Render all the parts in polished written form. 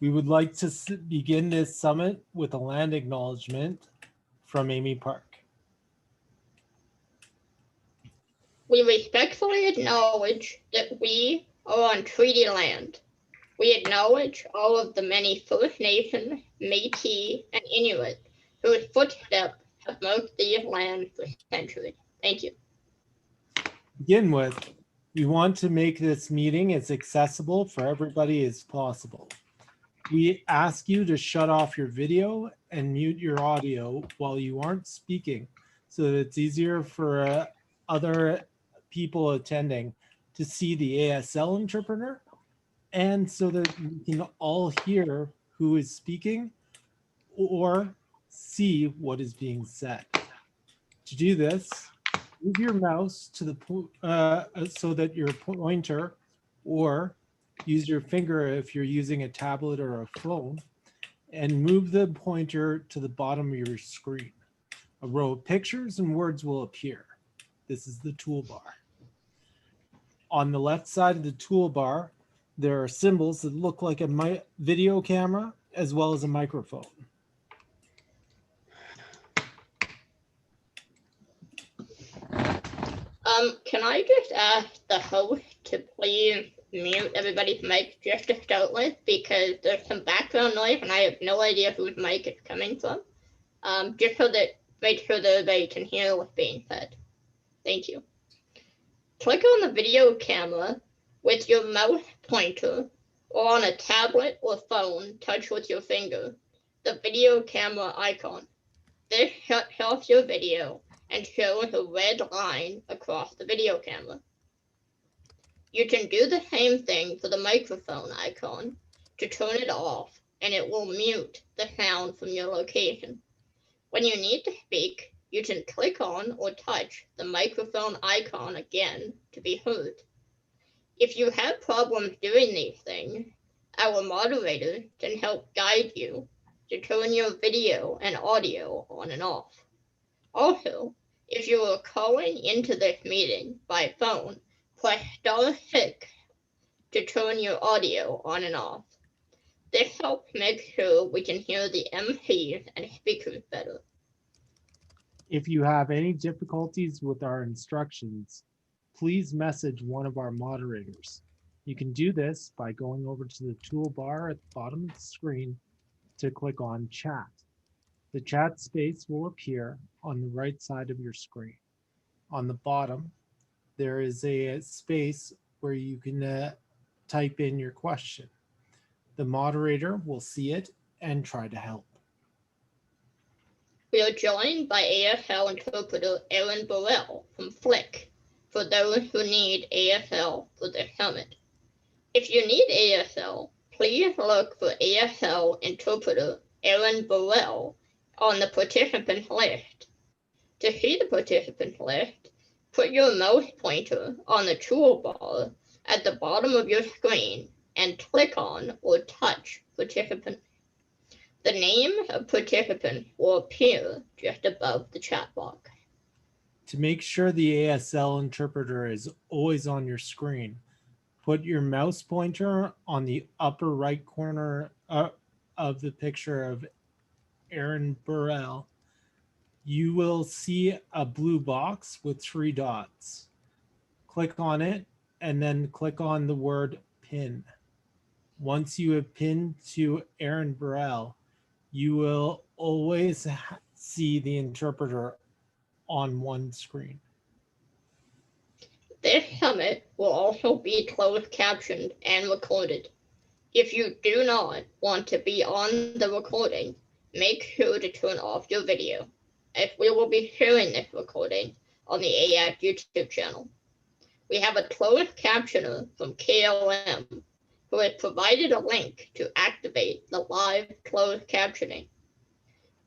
We would like to begin this summit with a land acknowledgement from Amy Park. We respectfully acknowledge that we are on treaty land. We acknowledge all of the many First Nation, Métis, and Inuit whose footsteps have marked these lands for centuries. Thank you. Begin with, we want to make this meeting as accessible for everybody as possible. We ask you to shut off your video and mute your audio while you aren't speaking so that it's easier for other people attending to see the ASL interpreter and so that we can all hear who is speaking or see what is being said. To do this, move your mouse to the so that your pointer, or use your finger if you're using a tablet or a phone, and move the pointer to the bottom of your screen. A row of pictures and words will appear. This is the toolbar. On the left side of the toolbar, there are symbols that look like a video camera as well as a microphone. Can I just ask the host to please mute everybody's mic just to start with, because there's some background noise and I have no idea whose mic it's coming from. Just so that, make sure that everybody can hear what's being said. Thank you. Click on the video camera with your mouse pointer, or on a tablet or phone, touch with your finger the video camera icon. This shuts off your video and shows a red line across the video camera. You can do the same thing for the microphone icon to turn it off, and it will mute the sound from your location. When you need to speak, you can click on or touch the microphone icon again to be heard. If you have problems doing these things, our moderator can help guide you to turn your video and audio on and off. Also, if you are calling into this meeting by phone, press *6 to turn your audio on and off. This helps make sure we can hear the MCs and speakers better. If you have any difficulties with our instructions, please message one of our moderators. You can do this by going over to the toolbar at the bottom of the screen to click on chat. The chat space will appear on the right side of your screen. On the bottom, there is a space where you can type in your question. The moderator will see it and try to help. We are joined by ASL interpreter Erin Burrell from Flick for those who need ASL for their summit. If you need ASL, please look for ASL interpreter Erin Burrell on the participants list. To see the participants list, put your mouse pointer on the toolbar at the bottom of your screen and click on or touch participants. The name of participant will appear just above the chat box. To make sure the ASL interpreter is always on your screen, put your mouse pointer on the upper right corner of the picture of Erin Burrell. You will see a blue box with 3 dots. Click on it and then click on the word pin. Once you have pinned to Erin Burrell, you will always see the interpreter on one screen. This summit will also be closed captioned and recorded. If you do not want to be on the recording, make sure to turn off your video, as we will be sharing this recording on the AACT YouTube channel. We have a closed captioner from KLM who has provided a link to activate the live closed captioning.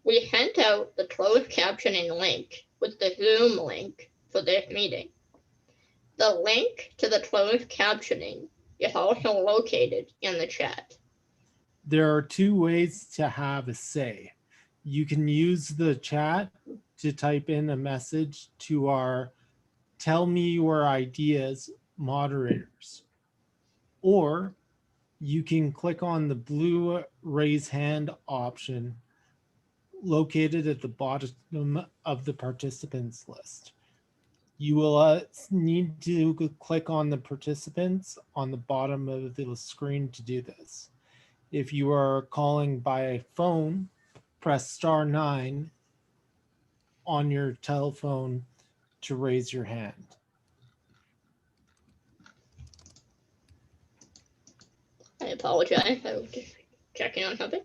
We sent out the closed captioning link with the Zoom link for this meeting. The link to the closed captioning is also located in the chat. There are 2 ways to have a say. You can use the chat to type in a message to our Tell Me Your Ideas moderators, or you can click on the blue raise hand option located at the bottom of the participants list. You will need to click on the participants on the bottom of the screen to do this. If you are calling by phone, press *9 on your telephone to raise your hand. I apologize. I was just checking on something.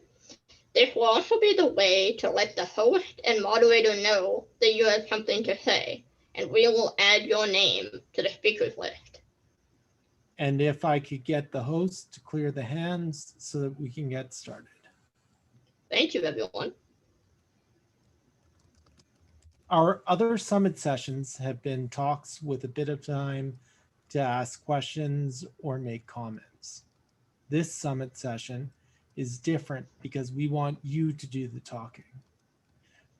This will also be the way to let the host and moderator know that you have something to say, and we will add your name to the speakers list. And if I could get the host to clear the hands so that we can get started. Thank you, everyone. Our other summit sessions have been talks with a bit of time to ask questions or make comments. This summit session is different because we want you to do the talking.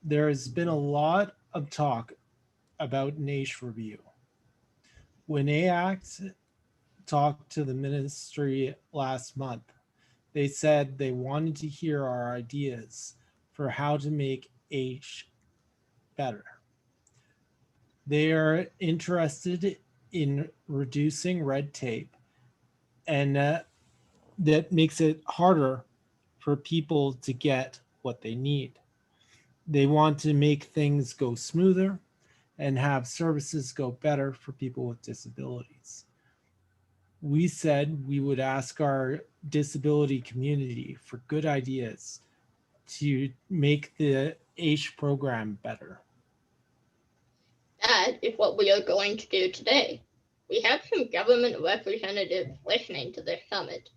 There has been a lot of talk about an AISH review. When AACT talked to the ministry last month, they said they wanted to hear our ideas for how to make AISH better. They are interested in reducing red tape, and that makes it harder for people to get what they need. They want to make things go smoother and have services go better for people with disabilities. We said we would ask our disability community for good ideas to make the AISH program better. That is what we are going to do today. We have some government representatives listening to this summit.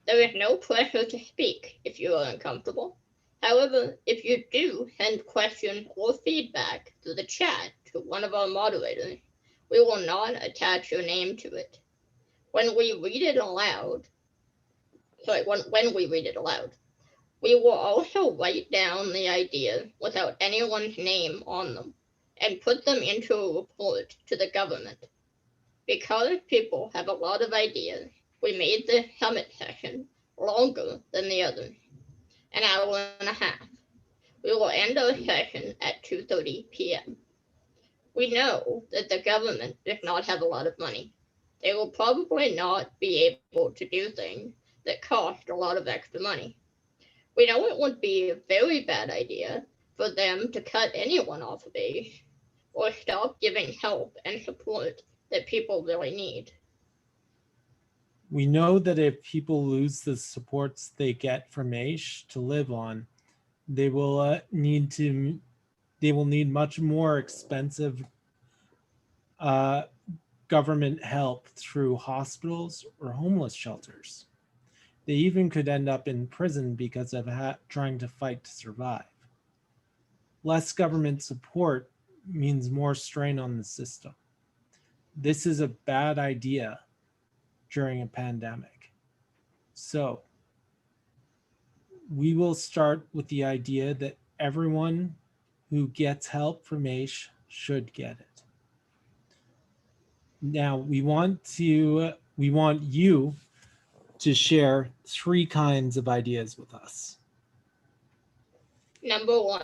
There is no pressure to speak if you are uncomfortable. However, if you do send questions or feedback through the chat to one of our moderators, we will not attach your name to it. When we read it aloud, we will also write down the ideas without anyone's name on them and put them into a report to the government. Because people have a lot of ideas, we made this summit session longer than the others, an hour and a half. We will end our session at 2:30 p.m. We know that the government does not have a lot of money. They will probably not be able to do things that cost a lot of extra money. We know it would be a very bad idea for them to cut anyone off of AISH or stop giving help and support that people really need. We know that if people lose the supports they get from AISH to live on, they will need much more expensive government help through hospitals or homeless shelters. They even could end up in prison because of trying to fight to survive. Less government support means more strain on the system. This is a bad idea during a pandemic. So we will start with the idea that everyone who gets help from AISH should get it. Now we want you to share 3 kinds of ideas with us. Number 1,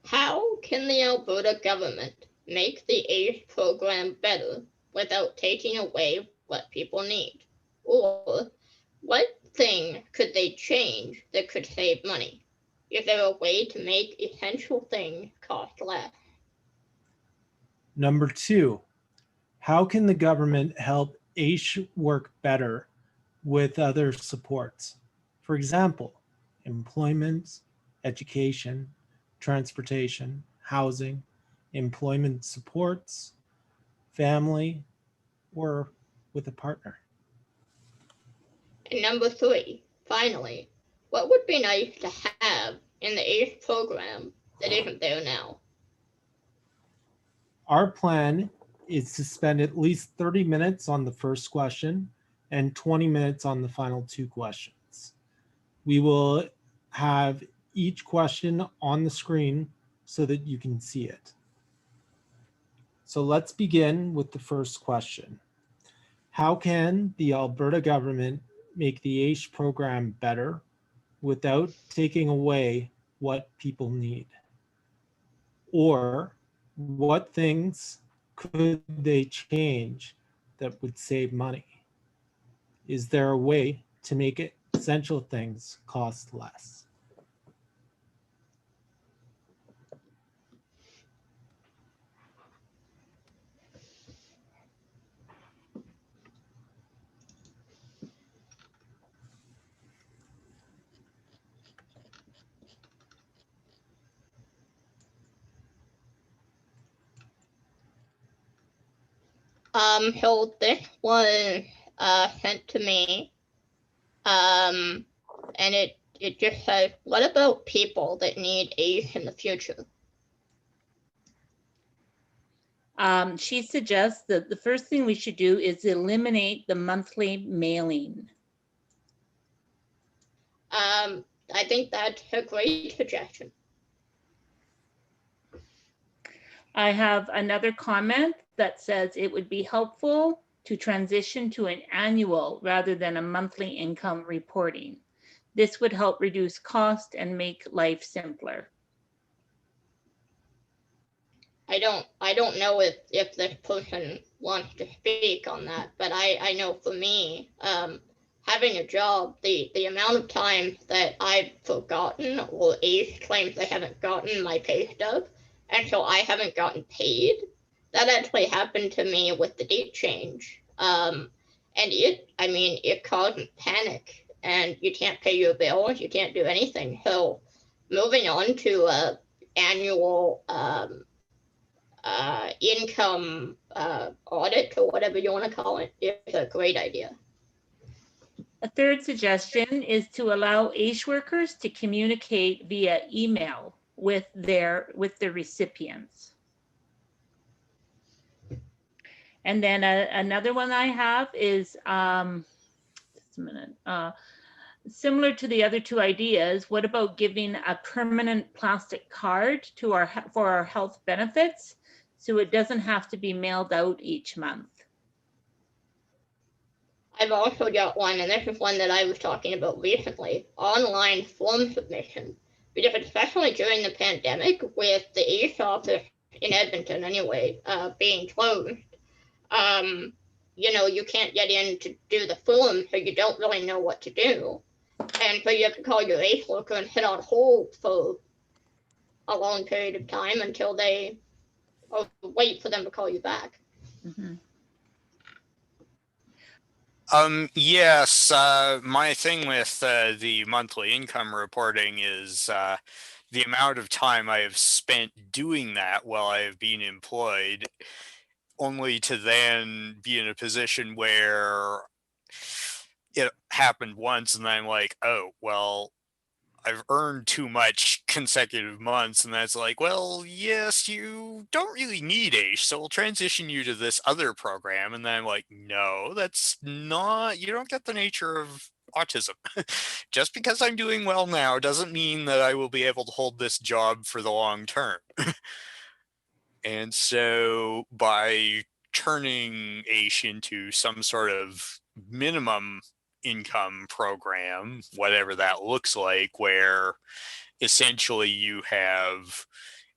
how can the Alberta government make the AISH program better without taking away what people need? Or what thing could they change that could save money? Is there a way to make essential things cost less? Number 2, how can the government help AISH work better with other supports? For example, employment, education, transportation, housing, employment supports, family, or with a partner. And number 3, finally, what would be nice to have in the AISH program that isn't there now? Our plan is to spend at least 30 minutes on the first question and 20 minutes on the final 2 questions. We will have each question on the screen so that you can see it. So let's begin with the first question. How can the Alberta government make the AISH program better without taking away what people need? Or what things could they change that would save money? Is there a way to make it essential things cost less? So this was sent to me, and it just says, what about people that need AISH in the future? She suggests that the first thing we should do is eliminate the monthly mailing. I think that's a great suggestion. I have another comment that says it would be helpful to transition to an annual rather than a monthly income reporting. This would help reduce cost and make life simpler. I don't know if this person wants to speak on that, but I know for me, having a job, the amount of time that I've forgotten or AISH claims they haven't gotten my pay stub, and so I haven't gotten paid. That actually happened to me with the date change. And it caused panic, and you can't pay your bills, you can't do anything. So moving on to a annual income audit, or whatever you want to call it, is a great idea. A third suggestion is to allow AISH workers to communicate via email with the recipients. And then another one I have is, just a minute, similar to the other two ideas, what about giving a permanent plastic card to for our health benefits, so it doesn't have to be mailed out each month? I've also got one, and this is one that I was talking about recently, online form submission. Because especially during the pandemic, with the AISH office in Edmonton anyway, being closed, you can't get in to do the form, so you don't really know what to do. And so you have to call your AISH worker and hit on hold for a long period of time until or wait for them to call you back. Mm-hmm. Yes, my thing with the monthly income reporting is the amount of time I have spent doing that while I have been employed, only to then be in a position where it happened once and I'm like, oh, well, I've earned too much consecutive months, and that's like, well, yes, you don't really need AISH, so we'll transition you to this other program. And then I'm like, no, that's not, you don't get the nature of autism. Just because I'm doing well now doesn't mean that I will be able to hold this job for the long term. And so by turning AISH into some sort of minimum income program, whatever that looks like, where essentially you have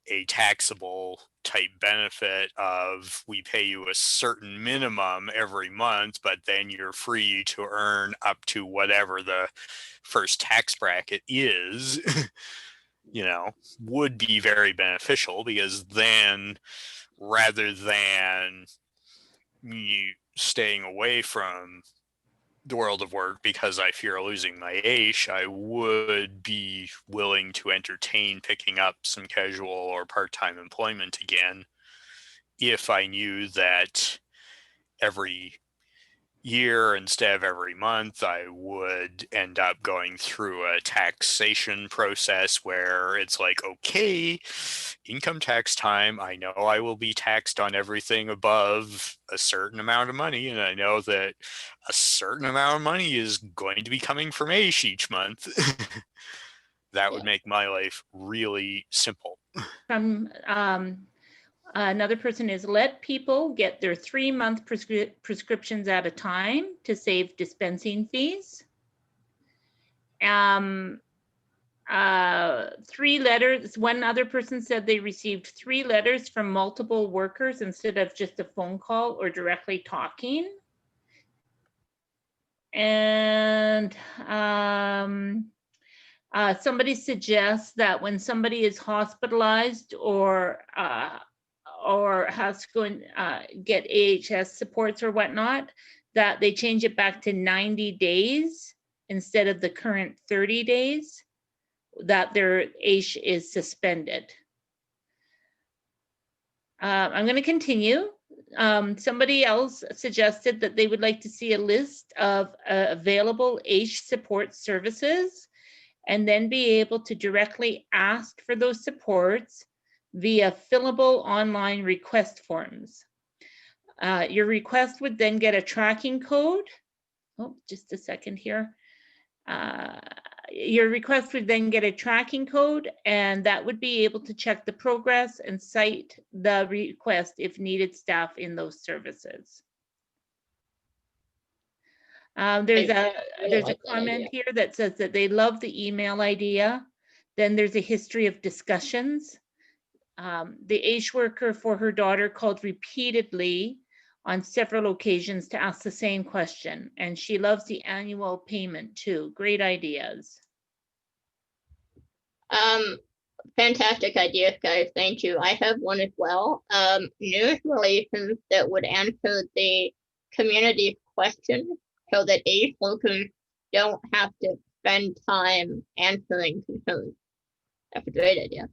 a taxable type benefit of, we pay you a certain minimum every month, but then you're free to earn up to whatever the first tax bracket is, would be very beneficial, because then rather than me staying away from the world of work because I fear losing my AISH, I would be willing to entertain picking up some casual or part-time employment again if I knew that every year instead of every month I would end up going through a taxation process where it's like, okay, income tax time, I know I will be taxed on everything above a certain amount of money, and I know that a certain amount of money is going to be coming from AISH each month. That would make my life really simple. From Another person is let people get their 3-month prescriptions at a time to save dispensing fees. 3 letters. One other person said they received 3 letters from multiple workers instead of just a phone call or directly talking. And somebody suggests that when somebody is hospitalized or has to go and get AHS supports or whatnot, that they change it back to 90 days instead of the current 30 days, that their AISH is suspended. I'm going to continue. Somebody else suggested that they would like to see a list of available AISH support services and then be able to directly ask for those supports via fillable online request forms. Your request would then get a tracking code. Oh, just a second here. Your request would then get a tracking code, and that would be able to check the progress and cite the request if needed staff in those services. There's a comment here that says that they love the email idea. Then there's a history of discussions. The AISH worker for her daughter called repeatedly on several occasions to ask the same question, and she loves the annual payment too. Great ideas. Fantastic ideas, guys. Thank you. I have one as well. News relations that would answer the community question so that AISH workers don't have to spend time answering concerns. That's a great idea.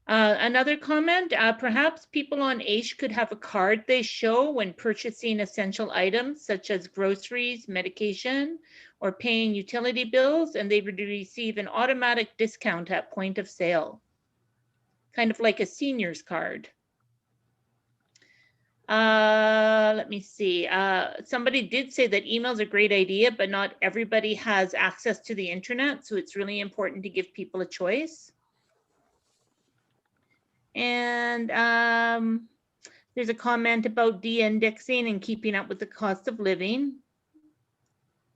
Another comment, perhaps people on AISH could have a card they show when purchasing essential items such as groceries, medication, or paying utility bills, and they would receive an automatic discount at point of sale, kind of like a senior's card. Let me see. Somebody did say that email is a great idea, but not everybody has access to the internet, so it's really important to give people a choice. And there's a comment about de-indexing and keeping up with the cost of living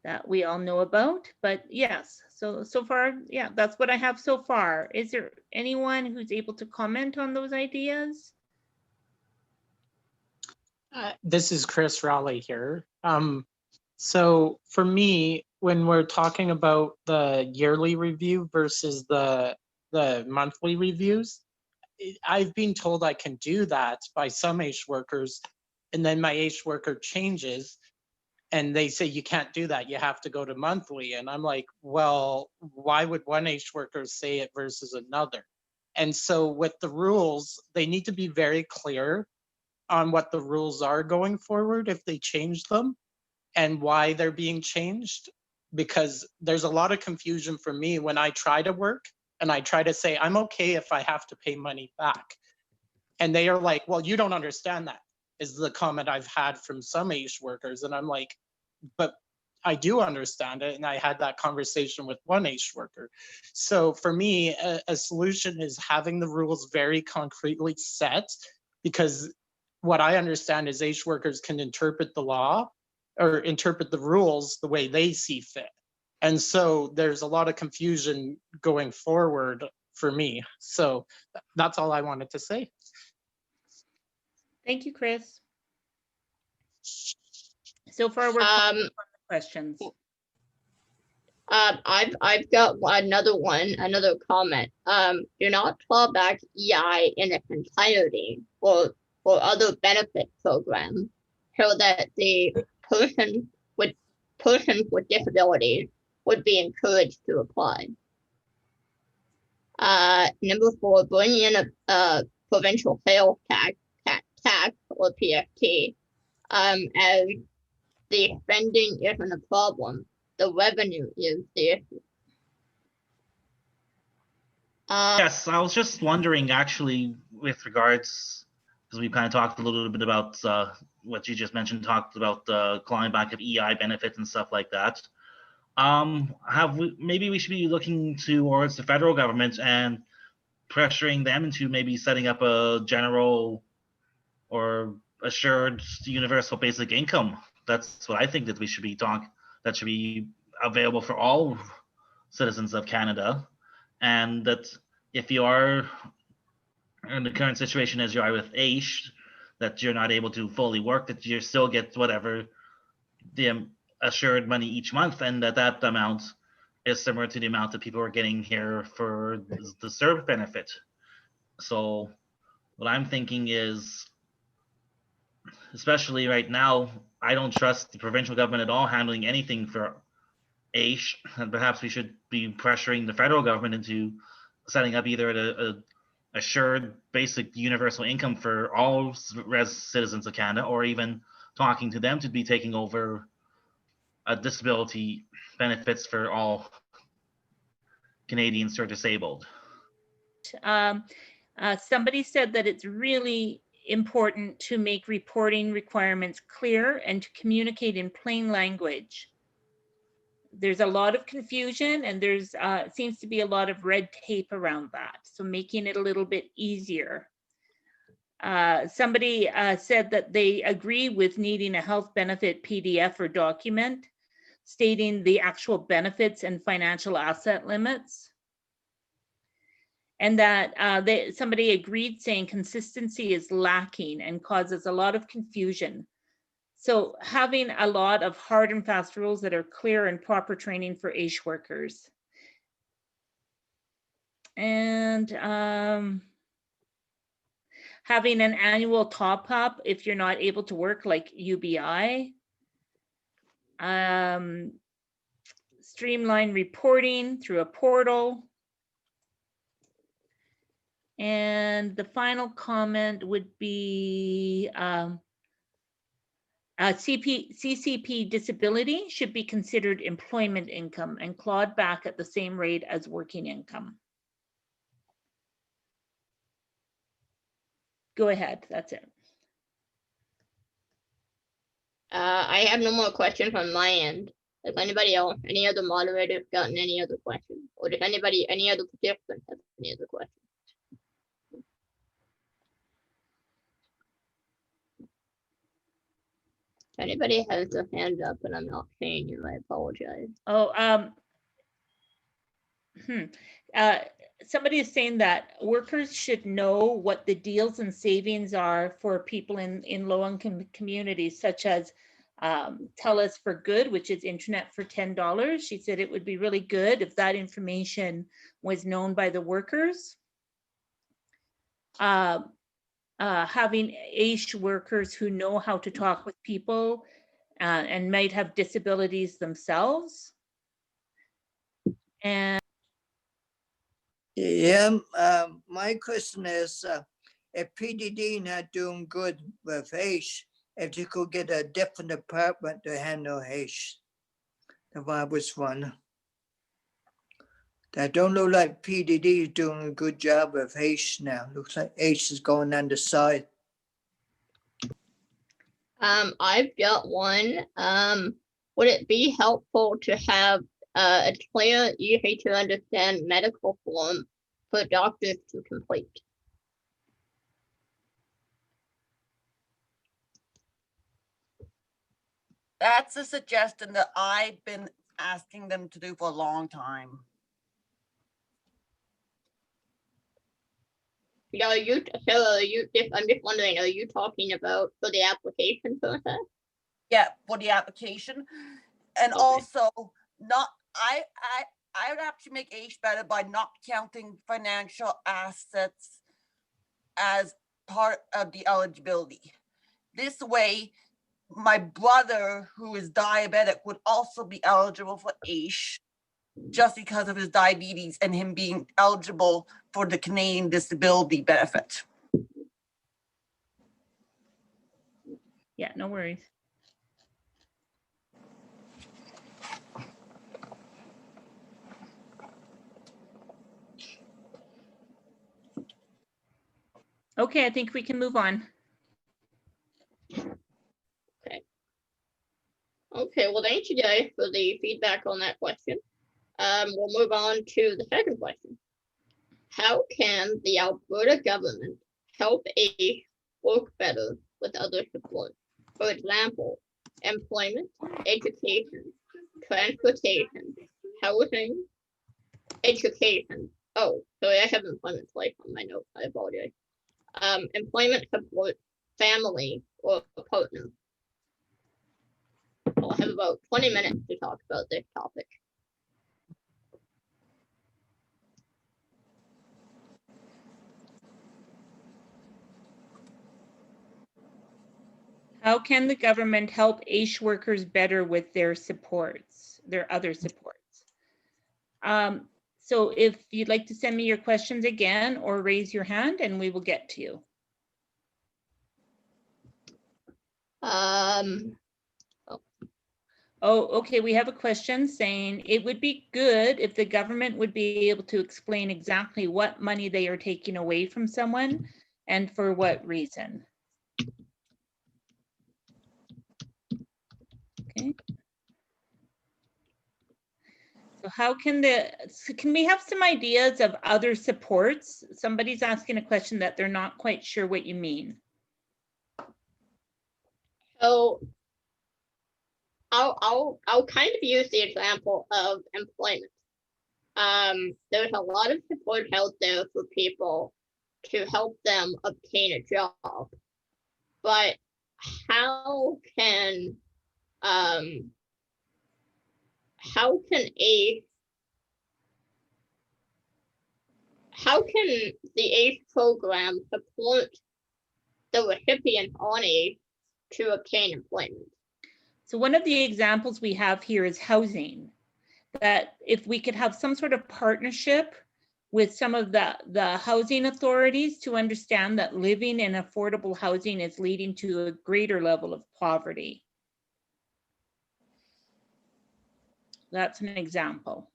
that we all know about. But yes, so far, yeah, that's what I have so far. Is there anyone who's able to comment on those ideas? This is Chris Raleigh here. So for me, when we're talking about the yearly review versus the monthly reviews, I've been told I can do that by some AISH workers, and then my AISH worker changes and they say you can't do that, you have to go to monthly. And I'm like, well, why would one AISH worker say it versus another? And so with the rules, they need to be very clear on what the rules are going forward if they change them and why they're being changed, because there's a lot of confusion for me when I try to work and I try to say, I'm okay if I have to pay money back. And they are like, well, you don't understand that, is the comment I've had from some AISH workers. And I'm like, but I do understand it. And I had that conversation with one AISH worker. So for me, a solution is having the rules very concretely set, because what I understand is AISH workers can interpret the law or interpret the rules the way they see fit. And so there's a lot of confusion going forward for me. So that's all I wanted to say. Thank you, Chris. So far, we're on the questions. I've got another comment. Do not claw back EI in its entirety for other benefit programs, so that the persons with disabilities would be encouraged to apply. Number 4, bring in a provincial sales tax or PST, as the spending isn't a problem, the revenue is the issue. Yes, I was just wondering, actually, with regards, because we kind of talked a little bit about what you just mentioned, talked about the clawing back of EI benefits and stuff like that. maybe we should be looking towards the federal government and pressuring them into maybe setting up a general or assured universal basic income. That's what I think that we should be that should be available for all citizens of Canada. And that if you are in the current situation as you are with AISH, that you're not able to fully work, that you still get whatever the assured money each month, and that amount is similar to the amount that people are getting here for the CERB benefit. So what I'm thinking is, especially right now, I don't trust the provincial government at all handling anything for AISH, and perhaps we should be pressuring the federal government into setting up either a assured basic universal income for all citizens of Canada, or even talking to them to be taking over disability benefits for all Canadians who are disabled. Somebody said that it's really important to make reporting requirements clear and to communicate in plain language. There's a lot of confusion, and there's seems to be a lot of red tape around that. So making it a little bit easier. Somebody said that they agree with needing a health benefit PDF or document stating the actual benefits and financial asset limits. And that somebody agreed saying consistency is lacking and causes a lot of confusion. So having a lot of hard and fast rules that are clear and proper training for AISH workers. And having an annual top up if you're not able to work, like UBI. Streamline reporting through a portal. And the final comment would be CCP disability should be considered employment income and clawed back at the same rate as working income. Go ahead, that's it. I have no more questions on my end. Does anybody else, any other moderators gotten any other questions? Or does anybody, any other participants have any other questions? If anybody has their hand up and I'm not seeing you, I apologize. Oh, somebody is saying that workers should know what the deals and savings are for people in low-income communities, such as TELUS for Good, which is internet for $10. She said it would be really good if that information was known by the workers. Having AISH workers who know how to talk with people and might have disabilities themselves. And yeah, my question is, if PDD not doing good with AISH, if you could get a different department to handle AISH, if I was one. That don't look like PDD is doing a good job with AISH now. Looks like AISH is going on the side. I've got one. Would it be helpful to have a clear, easy to understand medical form for doctors to complete? That's a suggestion that I've been asking them to do for a long time. Yeah, I'm just wondering, are you talking about for the application process? Yeah, for the application. And Okay. also I would actually make AISH better by not counting financial assets as part of the eligibility. This way, my brother, who is diabetic, would also be eligible for AISH just because of his diabetes and him being eligible for the Canadian disability benefit. yeah, no worries. Okay, I think we can move on. Okay, well, thank you guys for the feedback on that question. We'll move on to the second question. How can the Alberta government help AISH work better with other support? For example, employment, education, transportation, housing, education. Oh, sorry, I have employment twice on my note. I apologize. Employment support, family, or a partner. I'll have about 20 minutes to talk about this topic. How can the government help AISH workers better with their supports, their other supports? So if you'd like to send me your questions again or raise your hand and we will get to you. Oh, okay, we have a question saying it would be good if the government would be able to explain exactly what money they are taking away from someone and for what reason. Okay. So how can can we have some ideas of other supports? Somebody's asking a question that they're not quite sure what you mean. So I'll kind of use the example of employment. There's a lot of support out there for people to help them obtain a job, but how can the AISH program support the recipient on AISH to obtain employment? So one of the examples we have here is housing, that if we could have some sort of partnership with some of the housing authorities to understand that living in affordable housing is leading to a greater level of poverty. That's an example.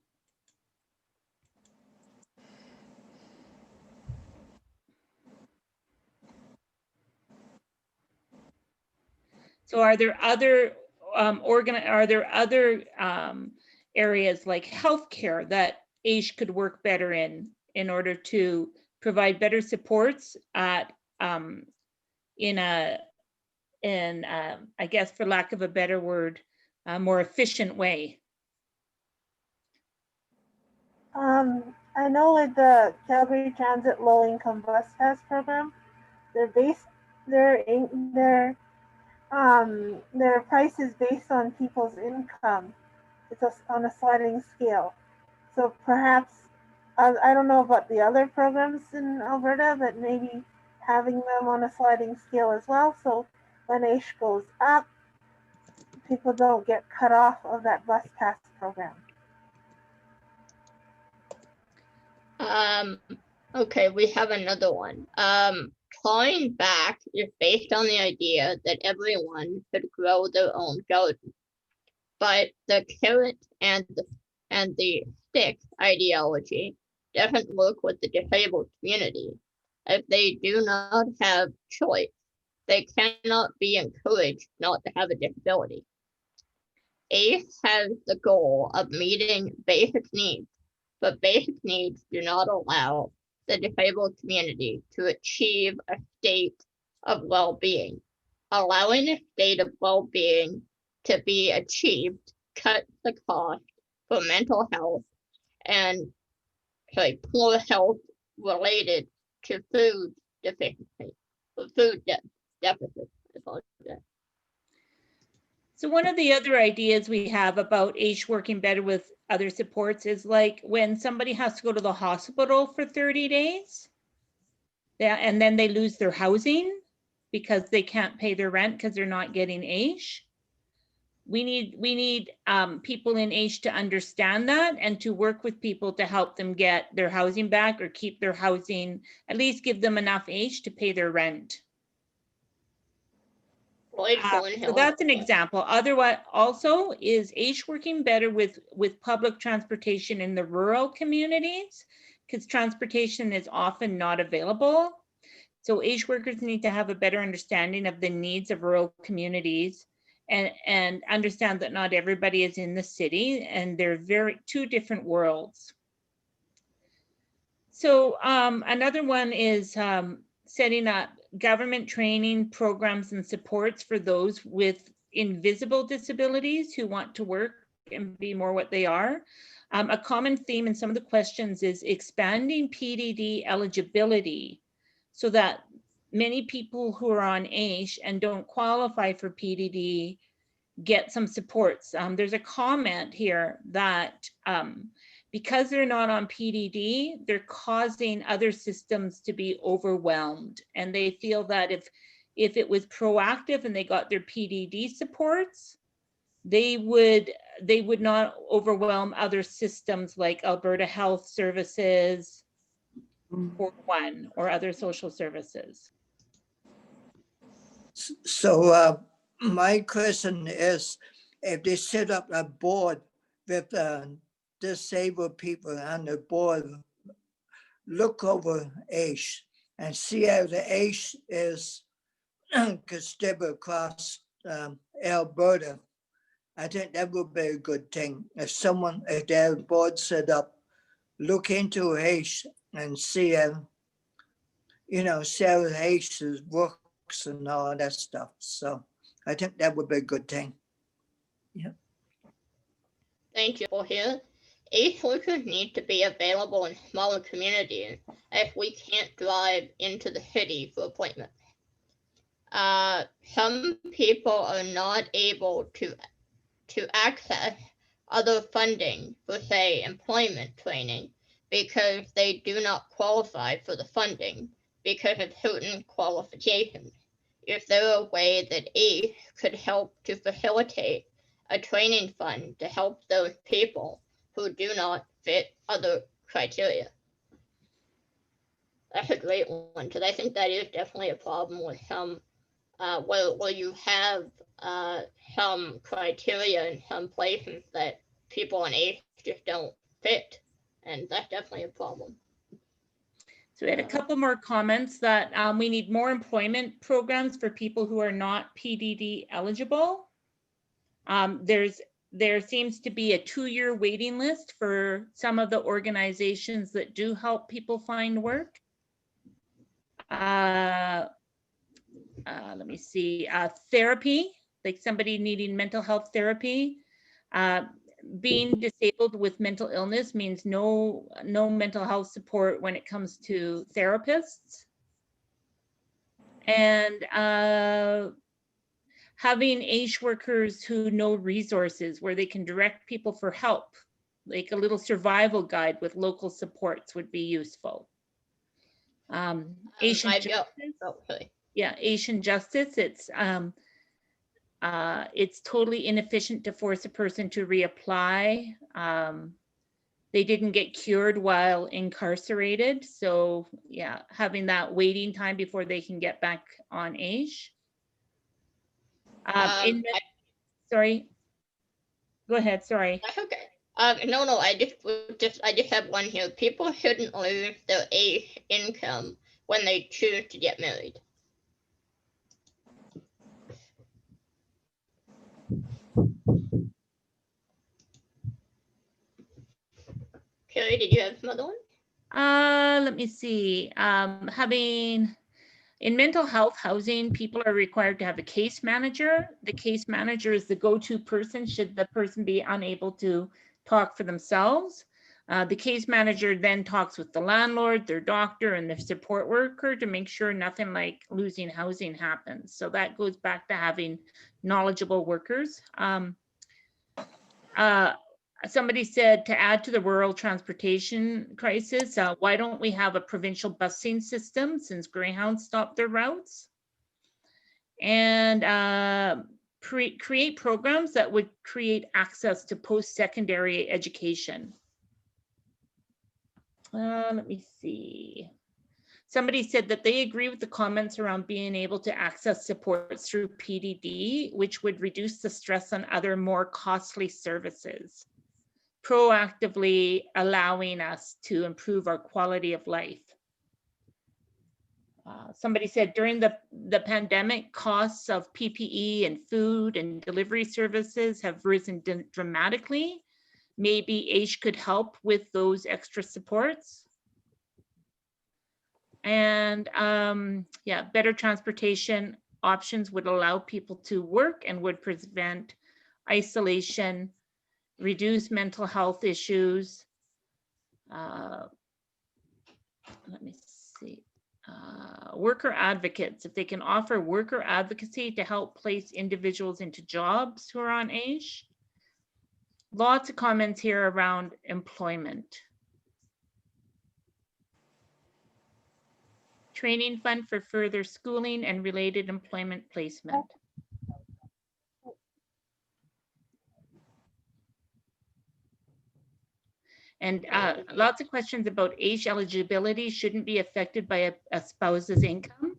So are there other areas like healthcare that AISH could work better in order to provide better supports at I guess for lack of a better word, a more efficient way? I know with the Calgary Transit Low Income Bus Pass program, their price is based on people's income. It's on a sliding scale. So perhaps, I don't know about the other programs in Alberta, but maybe having them on a sliding scale as well. So when AISH goes up, people don't get cut off of that bus pass program. Okay, we have another one. Clawing back is based on the idea that everyone could grow their own garden. But the carrot and the stick ideology doesn't work with the disabled community. If they do not have choice, they cannot be encouraged not to have a disability. AISH has the goal of meeting basic needs, but basic needs do not allow the disabled community to achieve a state of well-being. Allowing a state of well-being to be achieved cuts the cost for mental health and poor health related to food deficiency, food deficit. So one of the other ideas we have about AISH working better with other supports is like when somebody has to go to the hospital for 30 days, and then they lose their housing because they can't pay their rent because they're not getting AISH. We need people in AISH to understand that and to work with people to help them get their housing back or keep their housing, at least give them enough AISH to pay their rent. So that's an example. Otherwise, also is AISH working better with public transportation in the rural communities, because transportation is often not available. So AISH workers need to have a better understanding of the needs of rural communities and understand that not everybody is in the city, and they're two different worlds. So another one is setting up government training programs and supports for those with invisible disabilities who want to work and be more what they are. A common theme in some of the questions is expanding PDD eligibility so that many people who are on AISH and don't qualify for PDD get some supports. There's a comment here that because they're not on PDD, they're causing other systems to be overwhelmed. And they feel that if it was proactive and they got their PDD supports, they would not overwhelm other systems like Alberta Health Services or one or other social services. So my question is, if they set up a board with disabled people on the board, look over AISH and see how the AISH is distributed across Alberta. I think that would be a good thing. If they have a board set up, look into AISH and see how, see how AISH works and all that stuff. So I think that would be a good thing. Yeah. Thank you for here. AISH workers need to be available in smaller communities if we can't drive into the city for appointments. Some people are not able to access other funding for, say, employment training because they do not qualify for the funding because of certain qualifications. Is there a way that AISH could help to facilitate a training fund to help those people who do not fit other criteria? That's a great one, because I think that is definitely a problem with some, where you have some criteria in some places that people on AISH just don't fit, and that's definitely a problem. So we had a couple more comments that we need more employment programs for people who are not PDD eligible. There seems to be a 2-year waiting list for some of the organizations that do help people find work. Let me see, therapy, like somebody needing mental health therapy. Being disabled with mental illness means no mental health support when it comes to therapists. And having AISH workers who know resources where they can direct people for help, like a little survival guide with local supports would be useful. AISH and Justice, yeah, AISH and Justice, it's totally inefficient to force a person to reapply. They didn't get cured while incarcerated. So yeah, having that waiting time before they can get back on AISH. Sorry, go ahead, sorry. That's okay. No, I just have one here. People shouldn't lose their AISH income when they choose to get married. Carrie, did you have some other one? Let me see. In mental health housing, people are required to have a case manager. The case manager is the go-to person should the person be unable to talk for themselves. The case manager then talks with the landlord, their doctor, and their support worker to make sure nothing like losing housing happens. So that goes back to having knowledgeable workers. Somebody said to add to the rural transportation crisis, why don't we have a provincial busing system since Greyhound stopped their routes? And create programs that would create access to post-secondary education. Let me see. Somebody said that they agree with the comments around being able to access supports through PDD, which would reduce the stress on other more costly services, proactively allowing us to improve our quality of life. Somebody said during the pandemic, costs of PPE and food and delivery services have risen dramatically. Maybe AISH could help with those extra supports. And yeah, better transportation options would allow people to work and would prevent isolation, reduce mental health issues. Let me see. Worker advocates, if they can offer worker advocacy to help place individuals into jobs who are on AISH. Lots of comments here around employment. Training fund for further schooling and related employment placement. And lots of questions about AISH eligibility shouldn't be affected by a spouse's income.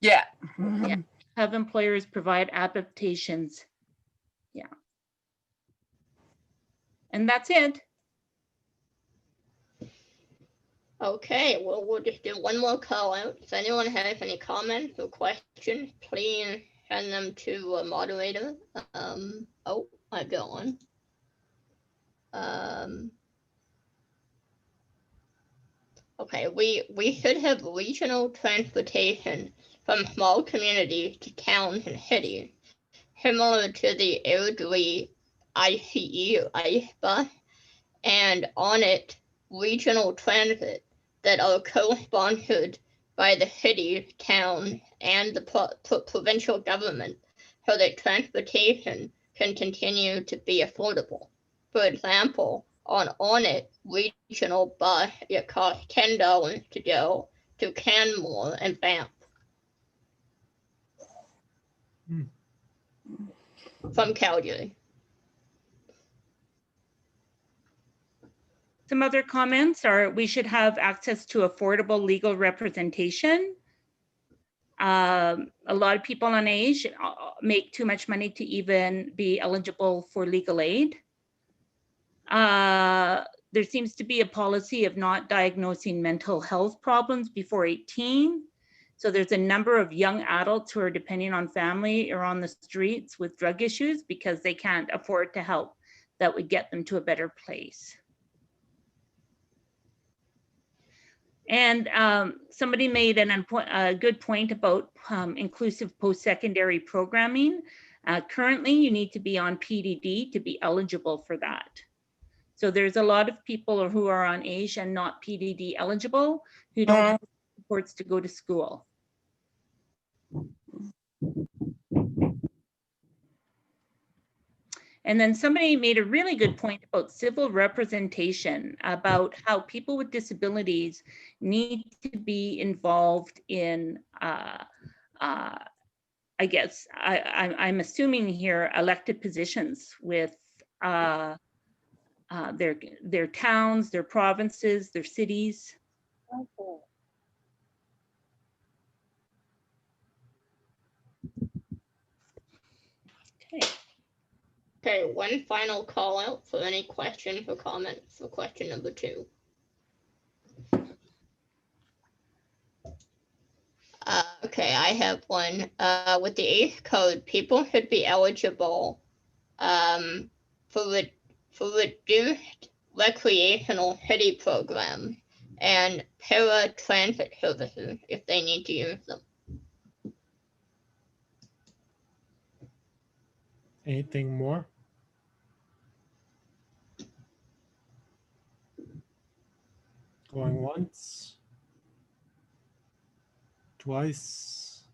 Yeah. Yeah. Have employers provide adaptations. Yeah. And that's it. Okay, well, we'll just do one more call out. If anyone has any comments or questions, please send them to a moderator. Oh, I got one. Okay, we should have regional transportation from small communities to towns and cities, similar to the elderly ICE or ICE bus, and on it, regional transit that are co-sponsored by the city, town, and the provincial government, so that transportation can continue to be affordable. For example, on it, regional bus, it costs $10 to go to Canmore and Banff. From Calgary. Some other comments are we should have access to affordable legal representation. A lot of people on AISH make too much money to even be eligible for legal aid. There seems to be a policy of not diagnosing mental health problems before 18. So there's a number of young adults who are depending on family or on the streets with drug issues because they can't afford to help that would get them to a better place. And somebody made a good point about inclusive post-secondary programming. Currently, you need to be on PDD to be eligible for that. So there's a lot of people who are on AISH and not PDD eligible who don't have supports to go to school. And then somebody made a really good point about civil representation, about how people with disabilities need to be involved in, I guess, I'm assuming here, elected positions with their towns, their provinces, their cities. Okay. Okay, one final call out for any questions or comments for question number 2. Okay, I have one. With the AISH code, people should be eligible for reduced recreational city programs and paratransit services if they need to use them. Anything more? Going once, twice.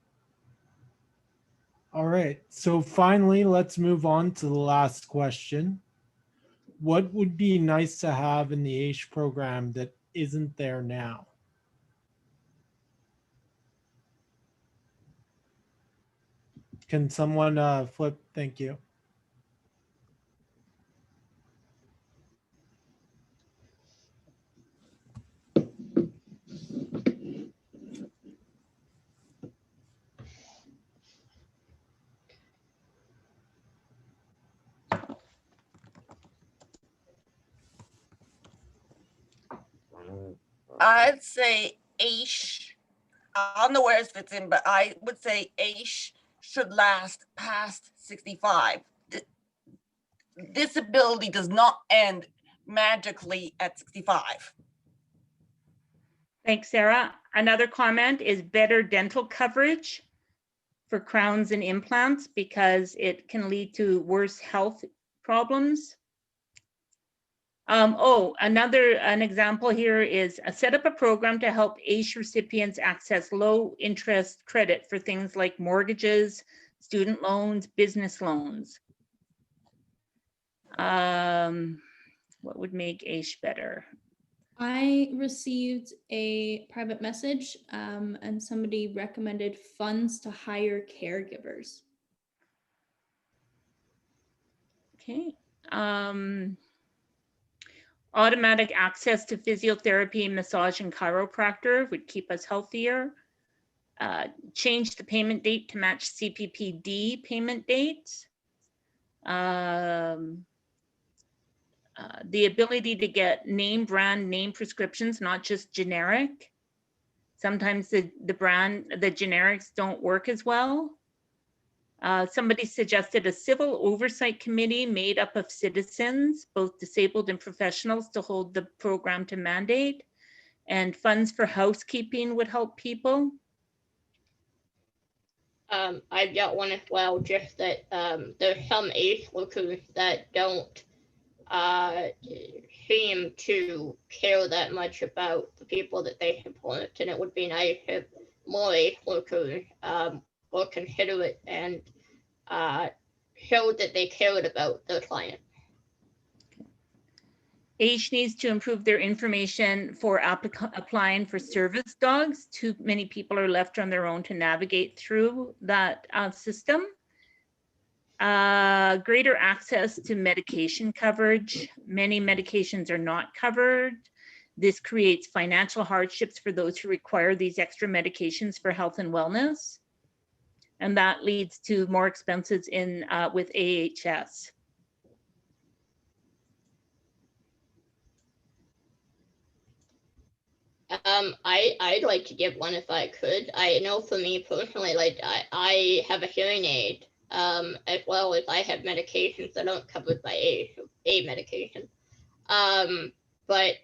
All right, so finally, let's move on to the last question. What would be nice to have in the AISH program that isn't there now? Can someone flip? Thank you. I'd say AISH I don't know where it fits in, but I would say AISH should last past 65. Disability does not end magically at 65. Thanks, Sarah. Another comment is better dental coverage for crowns and implants because it can lead to worse health problems. An example here is set up a program to help AISH recipients access low interest credit for things like mortgages, student loans, business loans. What would make AISH better? I received a private message and somebody recommended funds to hire caregivers. Okay. Automatic access to physiotherapy, massage, and chiropractor would keep us healthier. Change the payment date to match CPPD payment dates. The ability to get name brand name prescriptions, not just generic. Sometimes the generics don't work as well. Somebody suggested a civil oversight committee made up of citizens, both disabled and professionals, to hold the program to mandate, and funds for housekeeping would help people. I've got one as well, just that there's some AISH workers that don't seem to care that much about the people that they support, and it would be nice if more AISH workers were considerate and showed that they cared about their client. AISH needs to improve their information for applying for service dogs. Too many people are left on their own to navigate through that system. Greater access to medication coverage. Many medications are not covered. This creates financial hardships for those who require these extra medications for health and wellness. And that leads to more expenses with AHS. I'd like to give one if I could. I know for me personally, like I have a hearing aid, as well as I have medications that aren't covered by a medication. But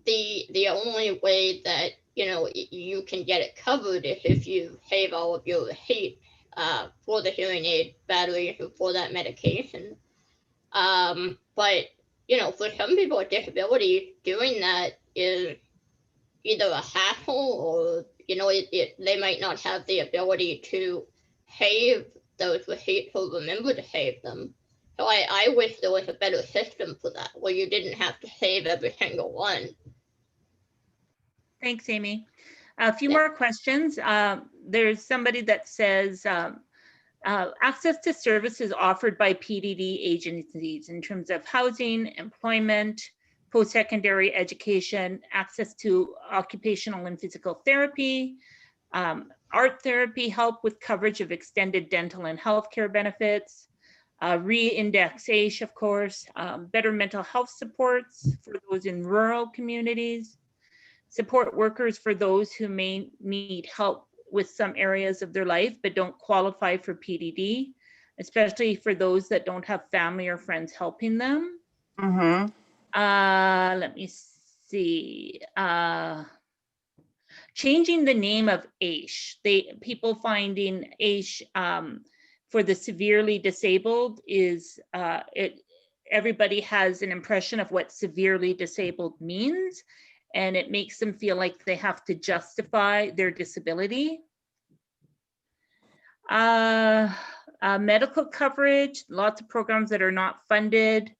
the only way that you can get it covered is if you save all of your receipt for the hearing aid battery for that medication. But for some people with disabilities, doing that is either a hassle or they might not have the ability to save those receipts or remember to save them. So I wish there was a better system for that, where you didn't have to save every single one. Thanks, Amy. A few more questions. There's somebody that says access to services offered by PDD agencies in terms of housing, employment, post-secondary education, access to occupational and physical therapy, art therapy, help with coverage of extended dental and healthcare benefits, re-index AISH, of course, better mental health supports for those in rural communities, support workers for those who may need help with some areas of their life but don't qualify for PDD, especially for those that don't have family or friends helping them. Mm-hmm. Let me see. Changing the name of AISH. People finding AISH for the severely disabled is everybody has an impression of what severely disabled means, and it makes them feel like they have to justify their disability. Medical coverage, lots of programs that are not funded.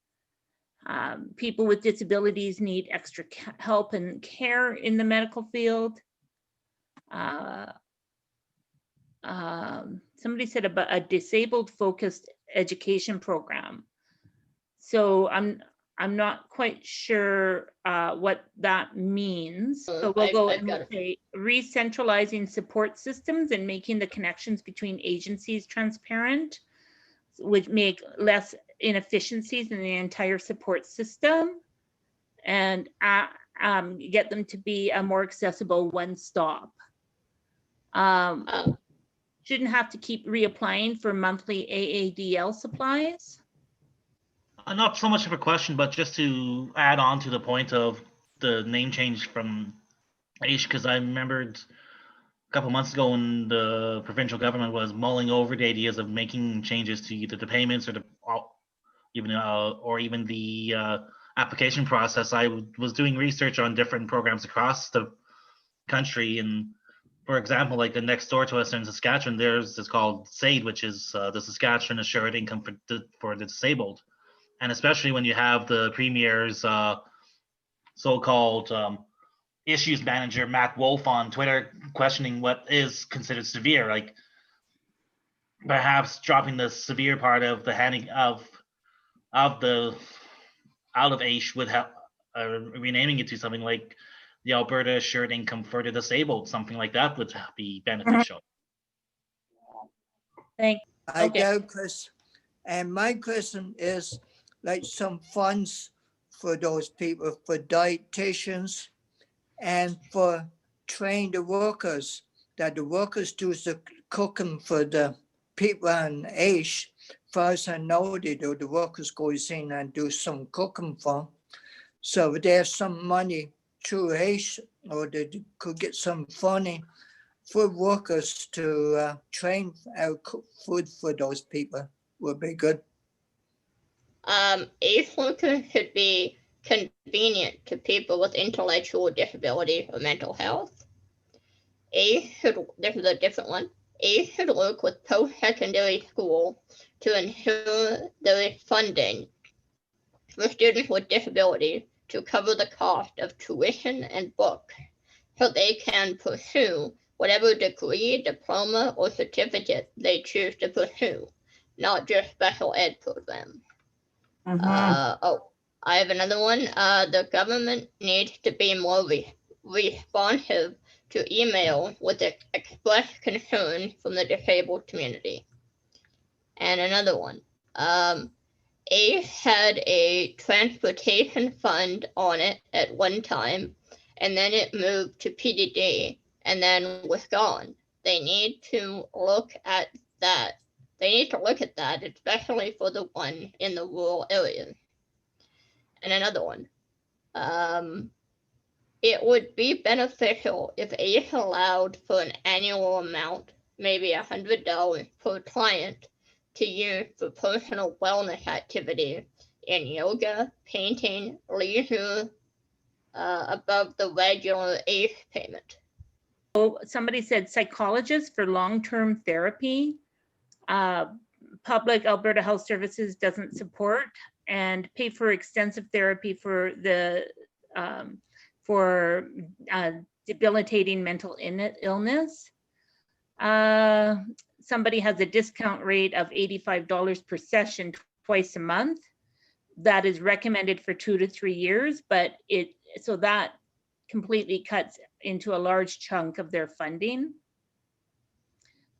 People with disabilities need extra help and care in the medical field. Somebody said about a disabled focused education program. So I'm not quite sure what that means. So we'll go and say re-centralizing support systems and making the connections between agencies transparent, which make less inefficiencies in the entire support system, and get them to be a more accessible one-stop. Shouldn't have to keep reapplying for monthly AADL supplies. Not so much of a question, but just to add on to the point of the name change from AISH, because I remembered a couple months ago when the provincial government was mulling over the ideas of making changes to either the payments or even the application process. I was doing research on different programs across the country, and for example, like the next door to us in Saskatchewan, there's it's called SAID, which is the Saskatchewan Assured Income for the Disabled. And especially when you have the Premier's so-called issues manager, Matt Wolf, on Twitter questioning what is considered severe, like perhaps dropping the severe part of the handing of AISH would have renaming it to something like the Alberta Assured Income for the Disabled, something like that would be beneficial. Thanks. I Okay. go, Chris. And my question is, like, some funds for those people, for dietitians and for trained workers, that the workers do the cooking for the people on AISH. First, I know they do, the workers go in and do some cooking for them. So there's some money through AISH, or they could get some funding for workers to train out cook food for those people, would be good. AISH workers should be convenient to people with intellectual disability or mental health. AISH should, this is a different one, AISH should work with post-secondary school to ensure there is funding for students with disabilities to cover the cost of tuition and books, so they can pursue whatever degree, diploma, or certificate they choose to pursue, not just special ed programs. I have another one. The government needs to be more responsive to email with express concern from the disabled community. And another one. AISH had a transportation fund on it at one time, and then it moved to PDD and then was gone. They need to look at that. They need to look at that, especially for the one in the rural areas. And another one. It would be beneficial if AISH allowed for an annual amount, maybe $100 per client, to use for personal wellness activities in yoga, painting, leisure, above the regular AISH payment. Oh, somebody said psychologists for long-term therapy. Public Alberta Health Services doesn't support and pay for extensive therapy for the debilitating mental illness. Somebody has a discount rate of $85 per session twice a month. That is recommended for 2 to 3 years, but so that completely cuts into a large chunk of their funding.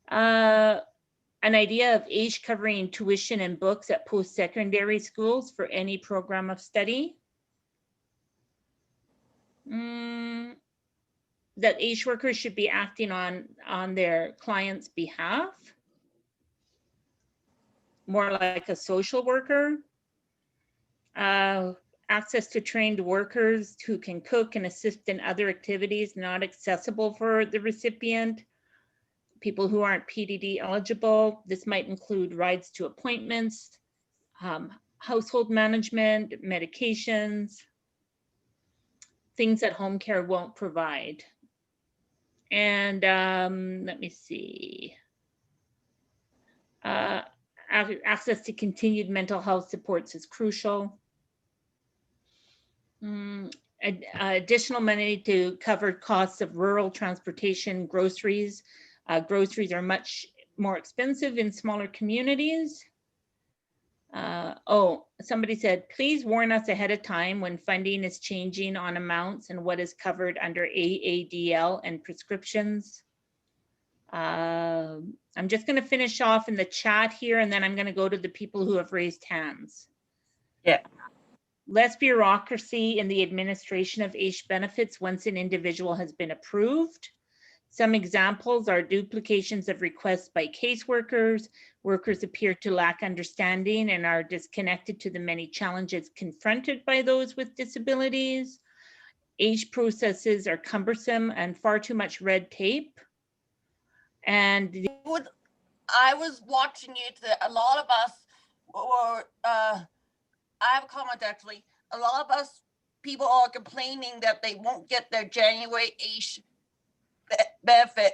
An idea of AISH covering tuition and books at post-secondary schools for any program of study. That AISH workers should be acting on their clients' behalf. More like a social worker. Access to trained workers who can cook and assist in other activities not accessible for the recipient. People who aren't PDD eligible. This might include rides to appointments, household management, medications, things that home care won't provide. And let me see. Access to continued mental health supports is crucial. Additional money to cover costs of rural transportation, groceries. Groceries are much more expensive in smaller communities. Somebody said, please warn us ahead of time when funding is changing on amounts and what is covered under AADL and prescriptions. I'm just going to finish off in the chat here, and then I'm going to go to the people who have raised hands. Yeah. Less bureaucracy in the administration of AISH benefits once an individual has been approved. Some examples are duplications of requests by caseworkers. Workers appear to lack understanding and are disconnected to the many challenges confronted by those with disabilities. AISH processes are cumbersome and far too much red tape. And I was watching it. A lot of us were, I have a comment actually. A lot of us people are complaining that they won't get their January AISH benefit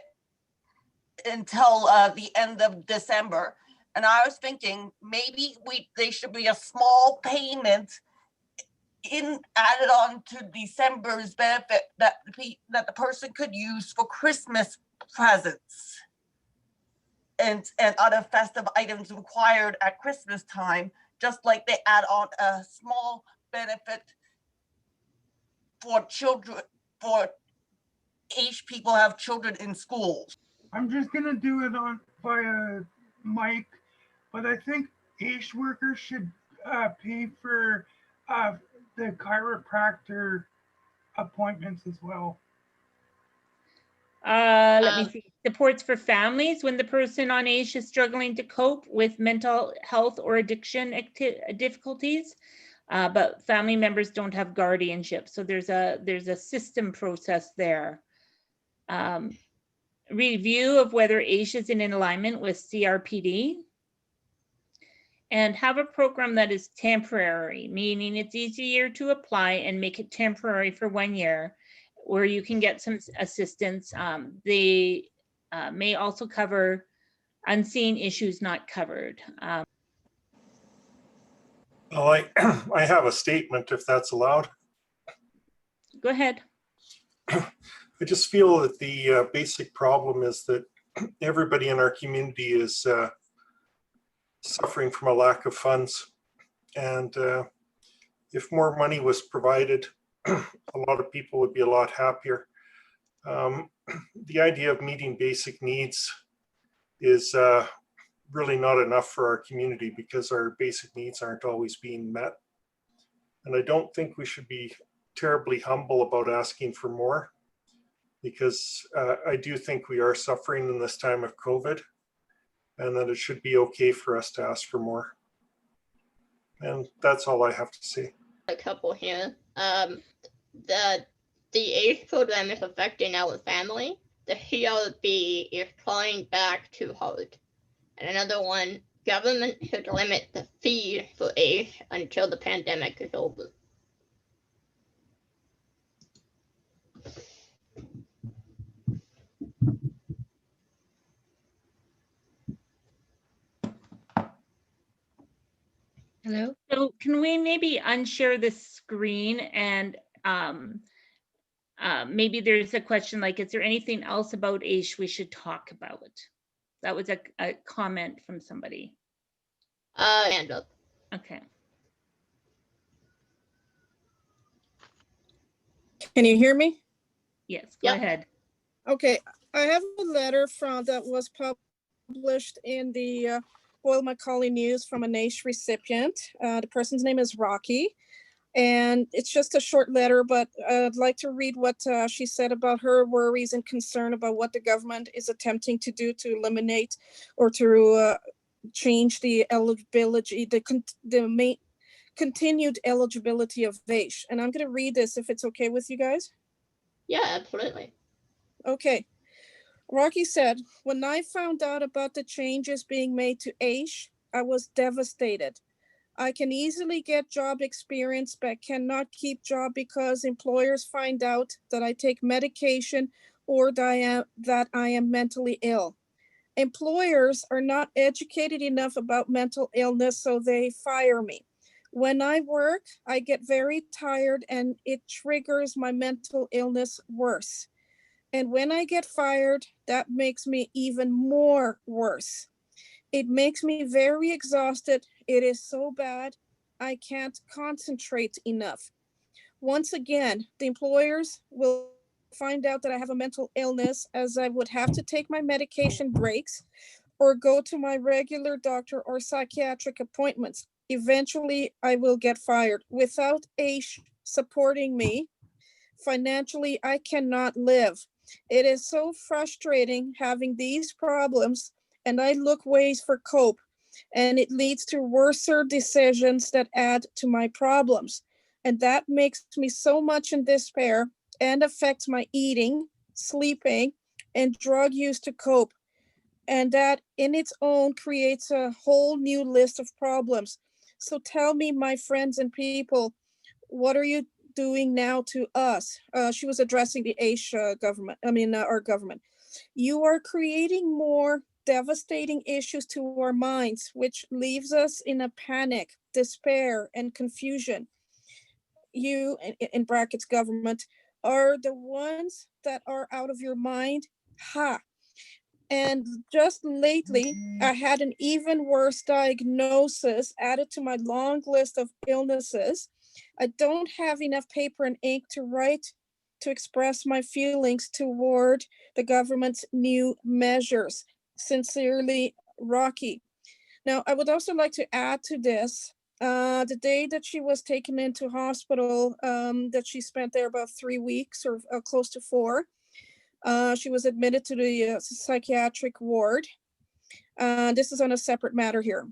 until the end of December. And I was thinking maybe they should be a small payment added on to December's benefit that the person could use for Christmas presents and other festive items required at Christmas time, just like they add on a small benefit for children, for AISH people have children in schools. I'm just gonna do it on via mic, but I think AISH workers should pay for the chiropractor appointments as well. Let me see. Supports for families when the person on AISH is struggling to cope with mental health or addiction difficulties, but family members don't have guardianship. So there's a system process there. Review of whether AISH is in alignment with CRPD, and have a program that is temporary, meaning it's easier to apply and make it temporary for 1 year, where you can get some assistance. They may also cover unseen issues not covered. Well, I have a statement, if that's allowed. Go ahead. I just feel that the basic problem is that everybody in our community is suffering from a lack of funds. And if more money was provided, a lot of people would be a lot happier. The idea of meeting basic needs is really not enough for our community because our basic needs aren't always being met. And I don't think we should be terribly humble about asking for more, because I do think we are suffering in this time of COVID, and that it should be okay for us to ask for more. And that's all I have to say. A couple here. The AISH program is affecting our family. The CRB is trying back too hard. And another one, government should limit the fee for AISH until the pandemic is over. Hello? So can we maybe unshare the screen, and maybe there's a question like, is there anything else about AISH we should talk about? That was a comment from somebody. Hand up. Okay. Can you hear me? Yes, go Yep. ahead. Okay, I have a letter that was published in the Boyle Macaulay News from an AISH recipient. The person's name is Rocky, and it's just a short letter, but I'd like to read what she said about her worries and concern about what the government is attempting to do to eliminate or to change the eligibility, the continued eligibility of AISH. And I'm going to read this if it's okay with you guys. Yeah, absolutely. Okay. Rocky said, when I found out about the changes being made to AISH, I was devastated. I can easily get job experience, but cannot keep job because employers find out that I take medication or that I am mentally ill. Employers are not educated enough about mental illness, so they fire me. When I work, I get very tired and it triggers my mental illness worse. And when I get fired, that makes me even more worse. It makes me very exhausted. It is so bad, I can't concentrate enough. Once again, the employers will find out that I have a mental illness, as I would have to take my medication breaks or go to my regular doctor or psychiatric appointments. Eventually, I will get fired. Without AISH supporting me financially, I cannot live. It is so frustrating having these problems, and I look ways for cope, and it leads to worser decisions that add to my problems. And that makes me so much in despair and affects my eating, sleeping, and drug use to cope. And that in its own creates a whole new list of problems. So tell me, my friends and people, what are you doing now to us? She was addressing the AISH government, our government. You are creating more devastating issues to our minds, which leaves us in a panic, despair, and confusion. You, in brackets, government, are the ones that are out of your mind. Ha! And just lately, I had an even worse diagnosis added to my long list of illnesses. I don't have enough paper and ink to write to express my feelings toward the government's new measures. Sincerely, Rocky. Now, I would also like to add to this, the day that she was taken into hospital, that she spent there about 3 weeks or close to 4, she was admitted to the psychiatric ward. This is on a separate matter here.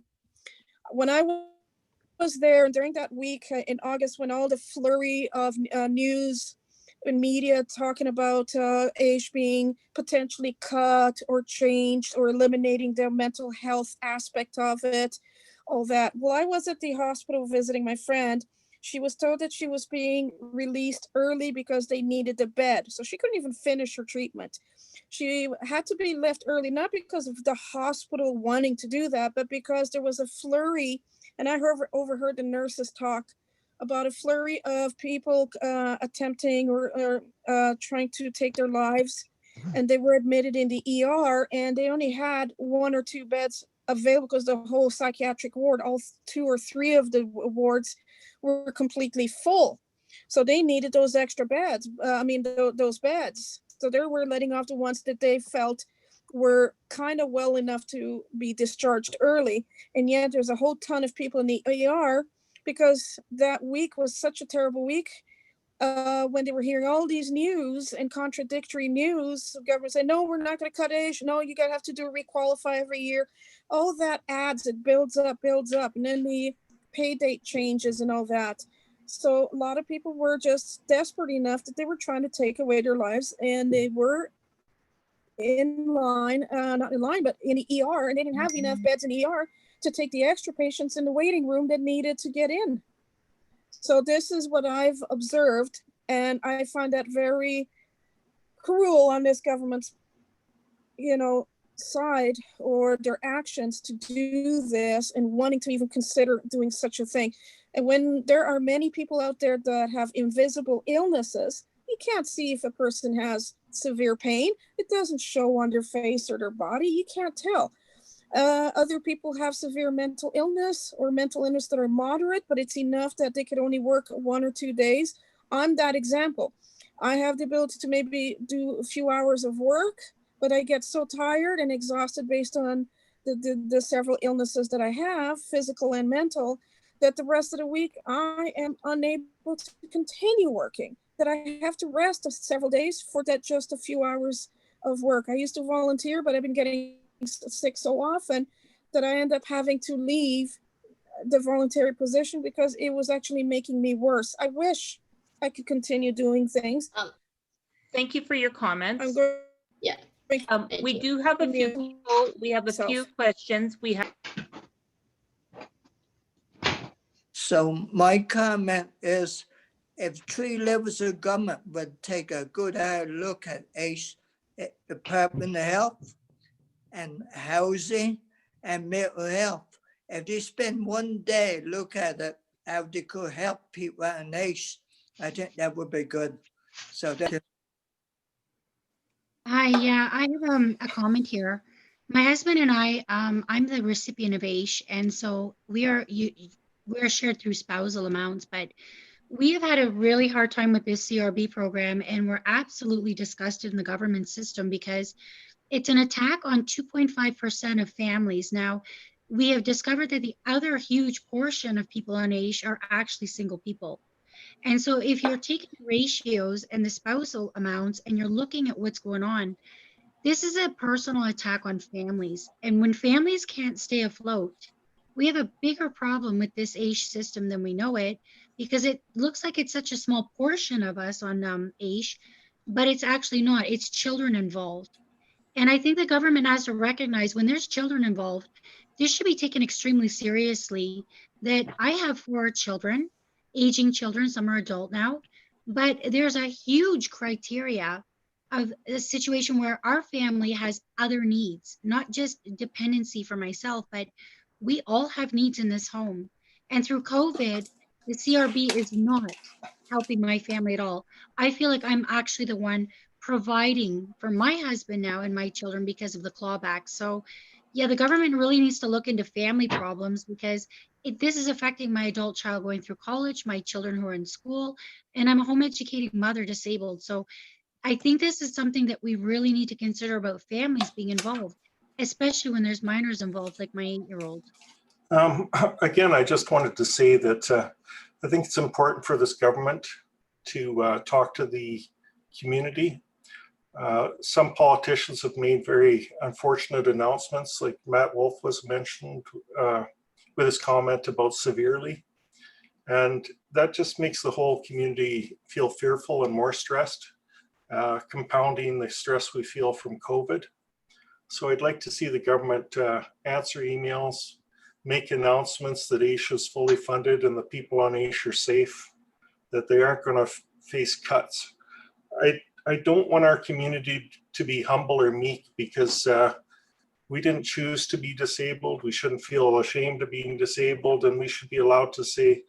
When I was there during that week in August, when all the flurry of news and media talking about AISH being potentially cut or changed or eliminating the mental health aspect of it, all that. Well, I was at the hospital visiting my friend. She was told that she was being released early because they needed a bed. So she couldn't even finish her treatment. She had to be left early, not because of the hospital wanting to do that, but because there was a flurry. And I overheard the nurses talk about a flurry of people attempting or trying to take their lives. And they were admitted in the ER, and they only had 1 or 2 beds available because the whole psychiatric ward, all 2 or 3 of the wards were completely full. So they needed those extra beds, those beds. So they were letting off the ones that they felt were kind of well enough to be discharged early. And yet there's a whole ton of people in the ER because that week was such a terrible week. When they were hearing all these news and contradictory news, the government said, no, we're not going to cut AISH. No, you got to have to do a requalify every year. All that adds, it builds up. And then the pay date changes and all that. So a lot of people were just desperate enough that they were trying to take away their lives, and they were in line, not in line, but in the ER, and they didn't have enough beds in ER to take the extra patients in the waiting room that needed to get in. So this is what I've observed, and I find that very cruel on this government's, side, or their actions to do this and wanting to even consider doing such a thing. And when there are many people out there that have invisible illnesses, you can't see if a person has severe pain. It doesn't show on their face or their body. You can't tell. Other people have severe mental illness or mental illness that are moderate, but it's enough that they could only work 1 or 2 days. I'm that example. I have the ability to maybe do a few hours of work, but I get so tired and exhausted based on the several illnesses that I have, physical and mental, that the rest of the week I am unable to continue working, that I have to rest several days for that just a few hours of work. I used to volunteer, but I've been getting sick so often that I end up having to leave the voluntary position because it was actually making me worse. I wish I could continue doing things. Thank you for your comments. I'm going. Yeah. We do have a few people. We have a few questions. We have. So my comment is, if 3 levels of government would take a good hard look at AISH, Department of Health and Housing and Mental Health, if they spend 1 day look at it, how they could help people in AISH, I think that would be good. So that. Hi, yeah, I have a comment here. My husband and I, I'm the recipient of AISH, and so we're shared through spousal amounts, but we have had a really hard time with this CRB program, and we're absolutely disgusted in the government system because it's an attack on 2.5% of families. Now, we have discovered that the other huge portion of people on AISH are actually single people. And so if you're taking ratios and the spousal amounts and you're looking at what's going on, this is a personal attack on families. And when families can't stay afloat, we have a bigger problem with this AISH system than we know it, because it looks like it's such a small portion of us on AISH, but it's actually not. It's children involved. And I think the government has to recognize when there's children involved, this should be taken extremely seriously. That I have 4 children, aging children, some are adult now, but there's a huge criteria of a situation where our family has other needs, not just dependency for myself, but we all have needs in this home. And through COVID, the CRB is not helping my family at all. I feel like I'm actually the one providing for my husband now and my children because of the clawback. So yeah, the government really needs to look into family problems, because this is affecting my adult child going through college, my children who are in school, and I'm a home educating mother disabled. So I think this is something that we really need to consider about families being involved, especially when there's minors involved, like my 8-year-old. Again, I just wanted to say that I think it's important for this government to talk to the community. Some politicians have made very unfortunate announcements, like Matt Wolf was mentioned with his comment about severely. And that just makes the whole community feel fearful and more stressed, compounding the stress we feel from COVID. So I'd like to see the government answer emails, make announcements that AISH is fully funded and the people on AISH are safe, that they aren't going to face cuts. I don't want our community to be humble or meek, because we didn't choose to be disabled. We shouldn't feel ashamed of being disabled, and we should be allowed to say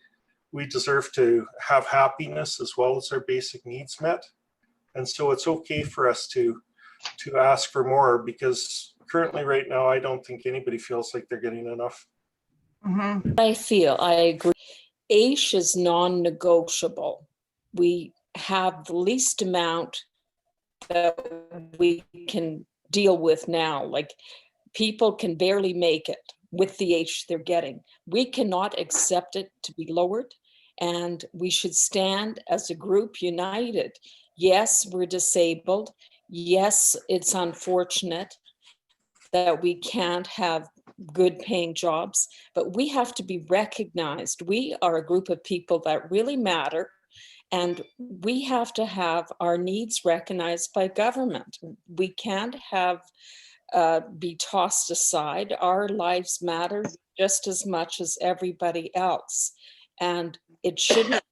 we deserve to have happiness as well as our basic needs met. And so it's okay for us to ask for more, because currently right now, I don't think anybody feels like they're getting enough. I agree. AISH is non-negotiable. We have the least amount that we can deal with now. Like, people can barely make it with the AISH they're getting. We cannot accept it to be lowered, and we should stand as a group united. Yes, we're disabled. Yes, it's unfortunate that we can't have good paying jobs, but we have to be recognized. We are a group of people that really matter, and we have to have our needs recognized by government. We can't have be tossed aside. Our lives matter just as much as everybody else. And it shouldn't,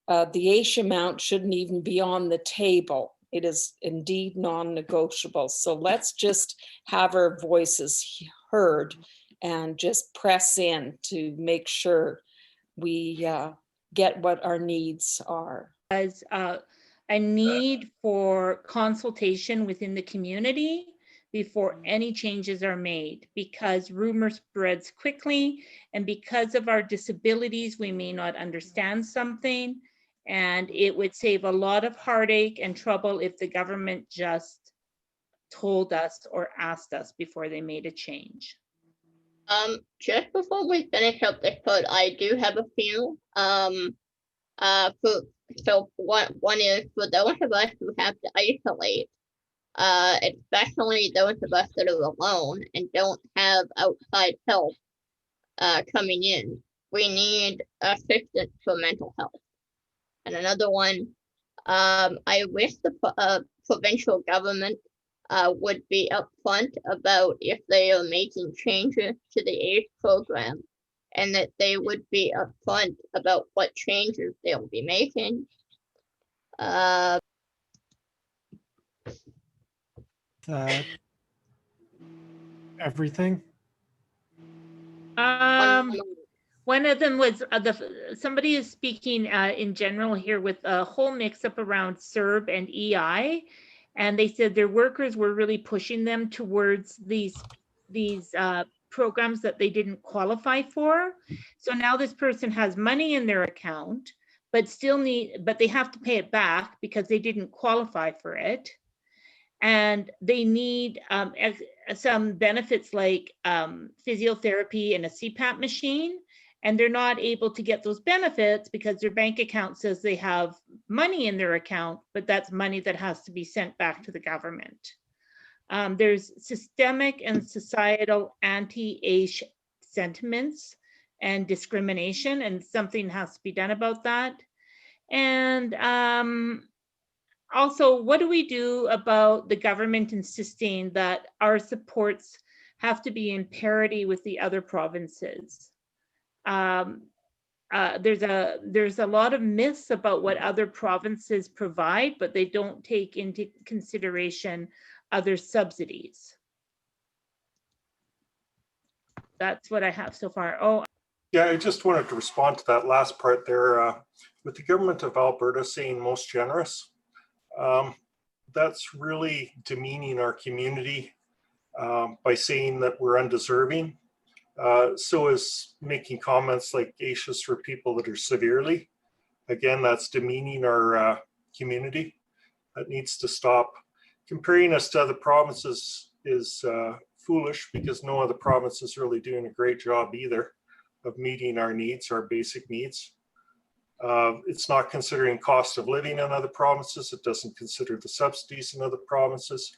the AISH amount shouldn't even be on the table. It is indeed non-negotiable. So let's just have our voices heard and just press in to make sure we get what our needs are. As a need for consultation within the community before any changes are made, because rumor spreads quickly, and because of our disabilities, we may not understand something, and it would save a lot of heartache and trouble if the government just told us or asked us before they made a change. Just before we finish up this part, I do have a few. So one is for those of us who have to isolate, especially those of us that are alone and don't have outside help coming in. We need assistance for mental health. And another one, I wish the provincial government would be upfront about if they are making changes to the AISH program, and that they would be upfront about what changes they'll be making. Everything? One of them was somebody is speaking in general here with a whole mix up around CERB and EI, and they said their workers were really pushing them towards these programs that they didn't qualify for. So now this person has money in their account, but they have to pay it back because they didn't qualify for it. And they need some benefits like physiotherapy and a CPAP machine. and they're not able to get those benefits because their bank account says they have money in their account, but that's money that has to be sent back to the government. There's systemic and societal anti-AISH sentiments and discrimination, and something has to be done about that. And also, what do we do about the government insisting that our supports have to be in parity with the other provinces? There's a lot of myths about what other provinces provide, but they don't take into consideration other subsidies. That's what I have so far. Oh, yeah, I just wanted to respond to that last part there. With the government of Alberta saying most generous, that's really demeaning our community by saying that we're undeserving. So is making comments like AISH is for people that are severely. Again, that's demeaning our community. That needs to stop. Comparing us to other provinces is foolish because no other province is really doing a great job either of meeting our needs, our basic needs. It's not considering cost of living in other provinces. It doesn't consider the subsidies in other provinces.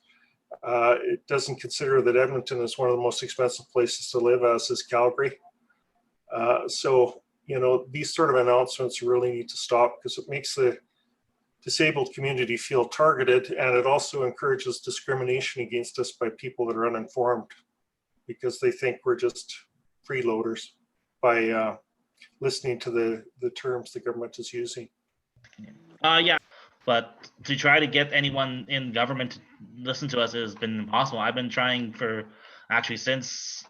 It doesn't consider that Edmonton is one of the most expensive places to live, as is Calgary. So, you know, these sort of announcements really need to stop because it makes the disabled community feel targeted, and it also encourages discrimination against us by people that are uninformed because they think we're just freeloaders by listening to the terms the government is using. Yeah, but to try to get anyone in government to listen to us has been impossible. I've been trying for actually since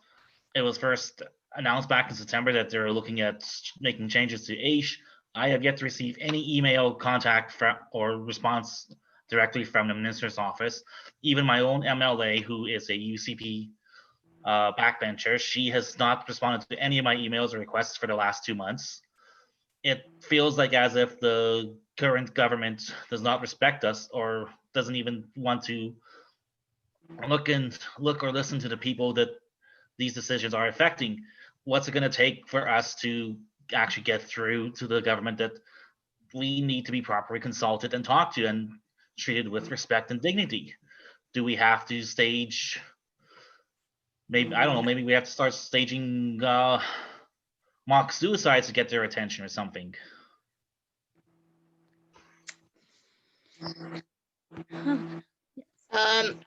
it was first announced back in September that they're looking at making changes to AISH. I have yet to receive any email contact from or response directly from the minister's office. Even my own MLA, who is a UCP backbencher, she has not responded to any of my emails or requests for the last 2 months. It feels like as if the current government does not respect us or doesn't even want to look or listen to the people that these decisions are affecting. What's it going to take for us to actually get through to the government that we need to be properly consulted and talked to and treated with respect and dignity? Do we have to stage, maybe, I don't know, maybe we have to start staging mock suicides to get their attention or something?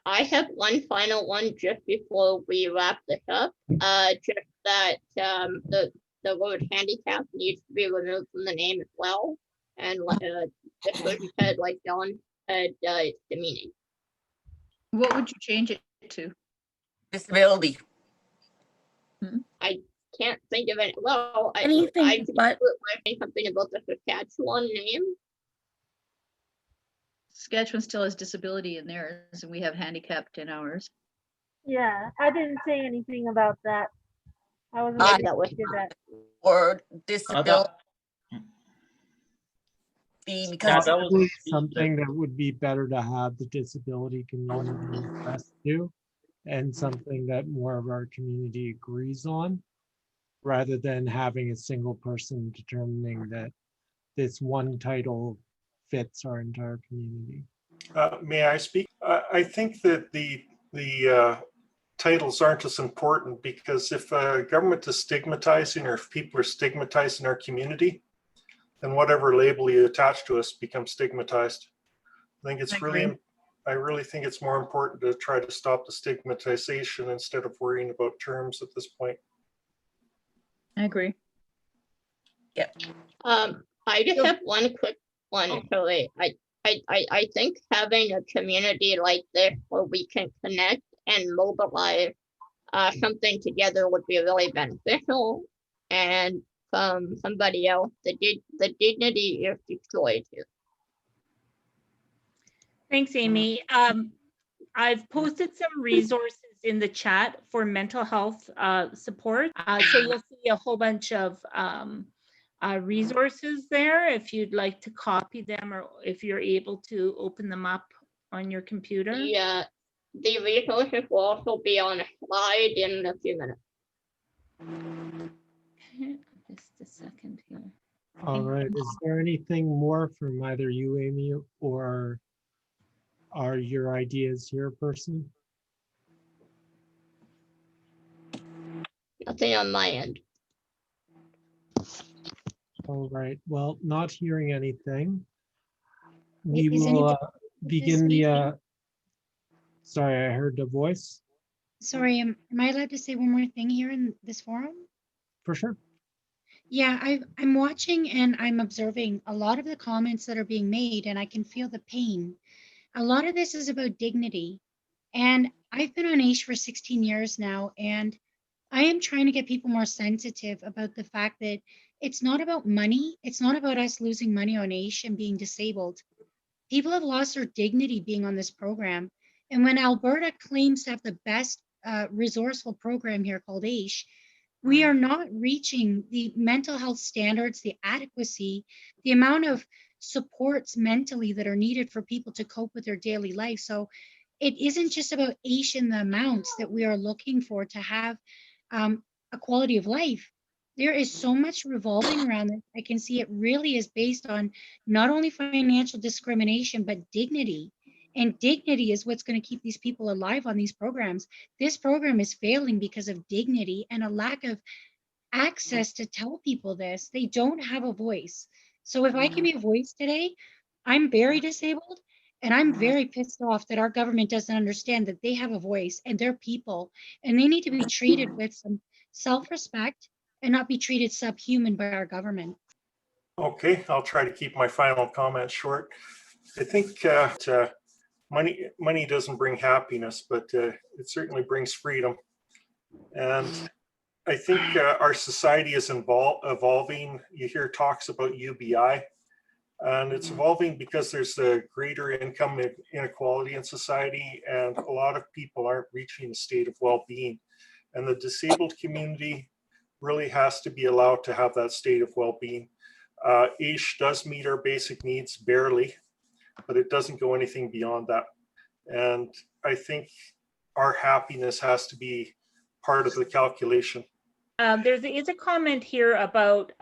I have one final one just before we wrap this up. Just that the word handicap needs to be removed from the name as well, and just what you said, like John said, it's demeaning. What would you change it to? Disability. I can't think of it. Well, Anything I but something about the Saskatchewan name. Saskatchewan still has disability in theirs, and we have handicapped in ours. Yeah, I didn't say anything about that. I wasn't I- going to do that. Or disability. Because that was Probably something that would be better to have the disability community press to, and something that more of our community agrees on, rather than having a single person determining that this one title fits our entire community. May I speak? I think that the titles aren't as important because if government is stigmatizing or if people are stigmatizing our community, then whatever label you attach to us becomes stigmatized. I think it's I really think it's more important to try to stop the stigmatization instead of worrying about terms at this point. I agree. Yeah. I just have one quick one. So I think having a community like this where we can connect and mobilize something together would be really beneficial. And from somebody else, the dignity is destroyed here. thanks, Amy. I've posted some resources in the chat for mental health support. So you'll see a whole bunch of resources there if you'd like to copy them, or if you're able to open them up on your computer. Yeah, the resources will also be on a slide in a few minutes. Okay, this Just a second here. All right. Is there anything more from either you, Amy, or are your ideas here, person? Nothing on my end. All right. Well, not hearing anything. We Is anybody will this begin the. speaking? Sorry, I heard the voice. Sorry, am I allowed to say one more thing here in this forum? For sure. Yeah, I'm watching and I'm observing a lot of the comments that are being made, and I can feel the pain. A lot of this is about dignity. And I've been on AISH for 16 years now, and I am trying to get people more sensitive about the fact that it's not about money. It's not about us losing money on AISH and being disabled. People have lost their dignity being on this program. And when Alberta claims to have the best resourceful program here called AISH, we are not reaching the mental health standards, the adequacy, the amount of supports mentally that are needed for people to cope with their daily life. So it isn't just about AISH and the amounts that we are looking for to have a quality of life. There is so much revolving around it. I can see it really is based on not only financial discrimination, but dignity. And dignity is what's going to keep these people alive on these programs. This program is failing because of dignity and a lack of access to tell people this. They don't have a voice. So if I can be a voice today, I'm very disabled and I'm very pissed off that our government doesn't understand that they have a voice and they're people and they need to be treated with some self-respect and not be treated subhuman by our government. Okay, I'll try to keep my final comment short. I think money doesn't bring happiness, but it certainly brings freedom. And I think our society is evolving. You hear talks about UBI, and it's evolving because there's a greater income inequality in society, and a lot of people aren't reaching a state of well-being. And the disabled community really has to be allowed to have that state of well-being. AISH does meet our basic needs barely, but it doesn't go anything beyond that. And I think our happiness has to be part of the calculation. There is a comment here about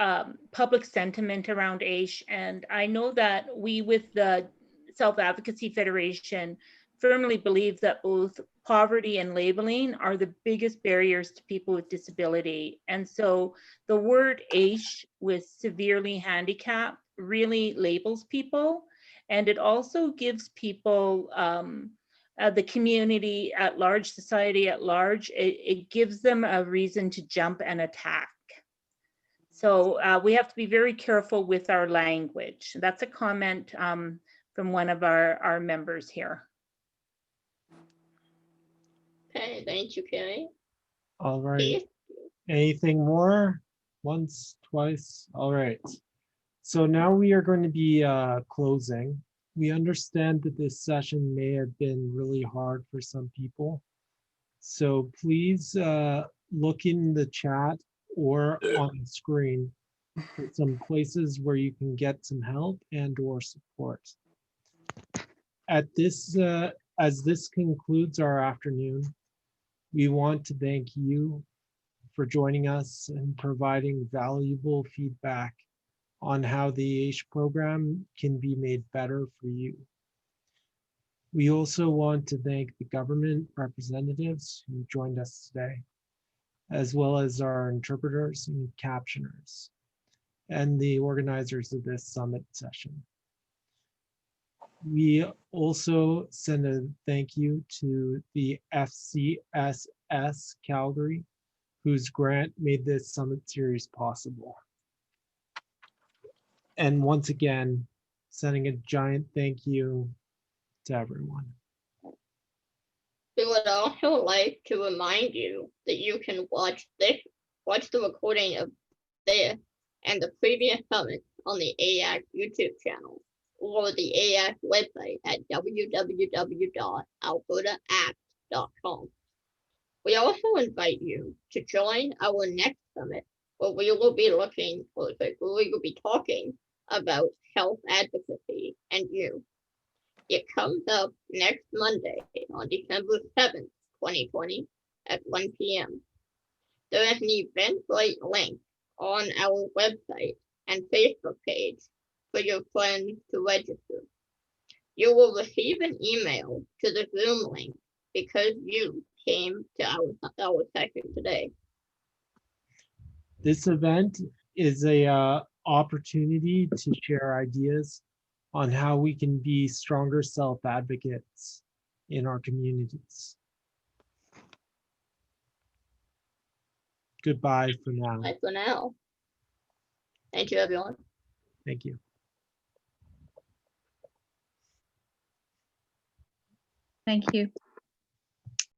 public sentiment around AISH, and I know that we with the Self-Advocacy Federation firmly believe that both poverty and labeling are the biggest barriers to people with disability. And so the word AISH with severely handicapped really labels people, and it also gives people the community at large, society at large, it gives them a reason to jump and attack. So we have to be very careful with our language. That's a comment from one of our members here. Okay, thank you, Carrie. All right. Keith? Anything more? Once, twice? All right. So now we are going to be closing. We understand that this session may have been really hard for some people. So please look in the chat or on the screen for some places where you can get some help and or support. At this, as this concludes our afternoon, we want to thank you for joining us and providing valuable feedback on how the AISH program can be made better for you. We also want to thank the government representatives who joined us today, as well as our interpreters and captioners, and the organizers of this summit session. We also send a thank you to the FCSS Calgary, whose grant made this summit series possible. And once again, sending a giant thank you to everyone. We would also like to remind you that you can watch the recording of this and the previous summit on the AACT YouTube channel or the AACT website at www.albertaact.com. We also invite you to join our next summit where we will be talking about self-advocacy and you. It comes up next Monday on December 7th, 2020 at 1 p.m. There is an Eventbrite link on our website and Facebook page for your friends to register. You will receive an email to the Zoom link because you came to our session today. This event is a opportunity to share ideas on how we can be stronger self-advocates in our communities. Goodbye for now. Bye for now. Thank you, everyone. Thank you. Thank you.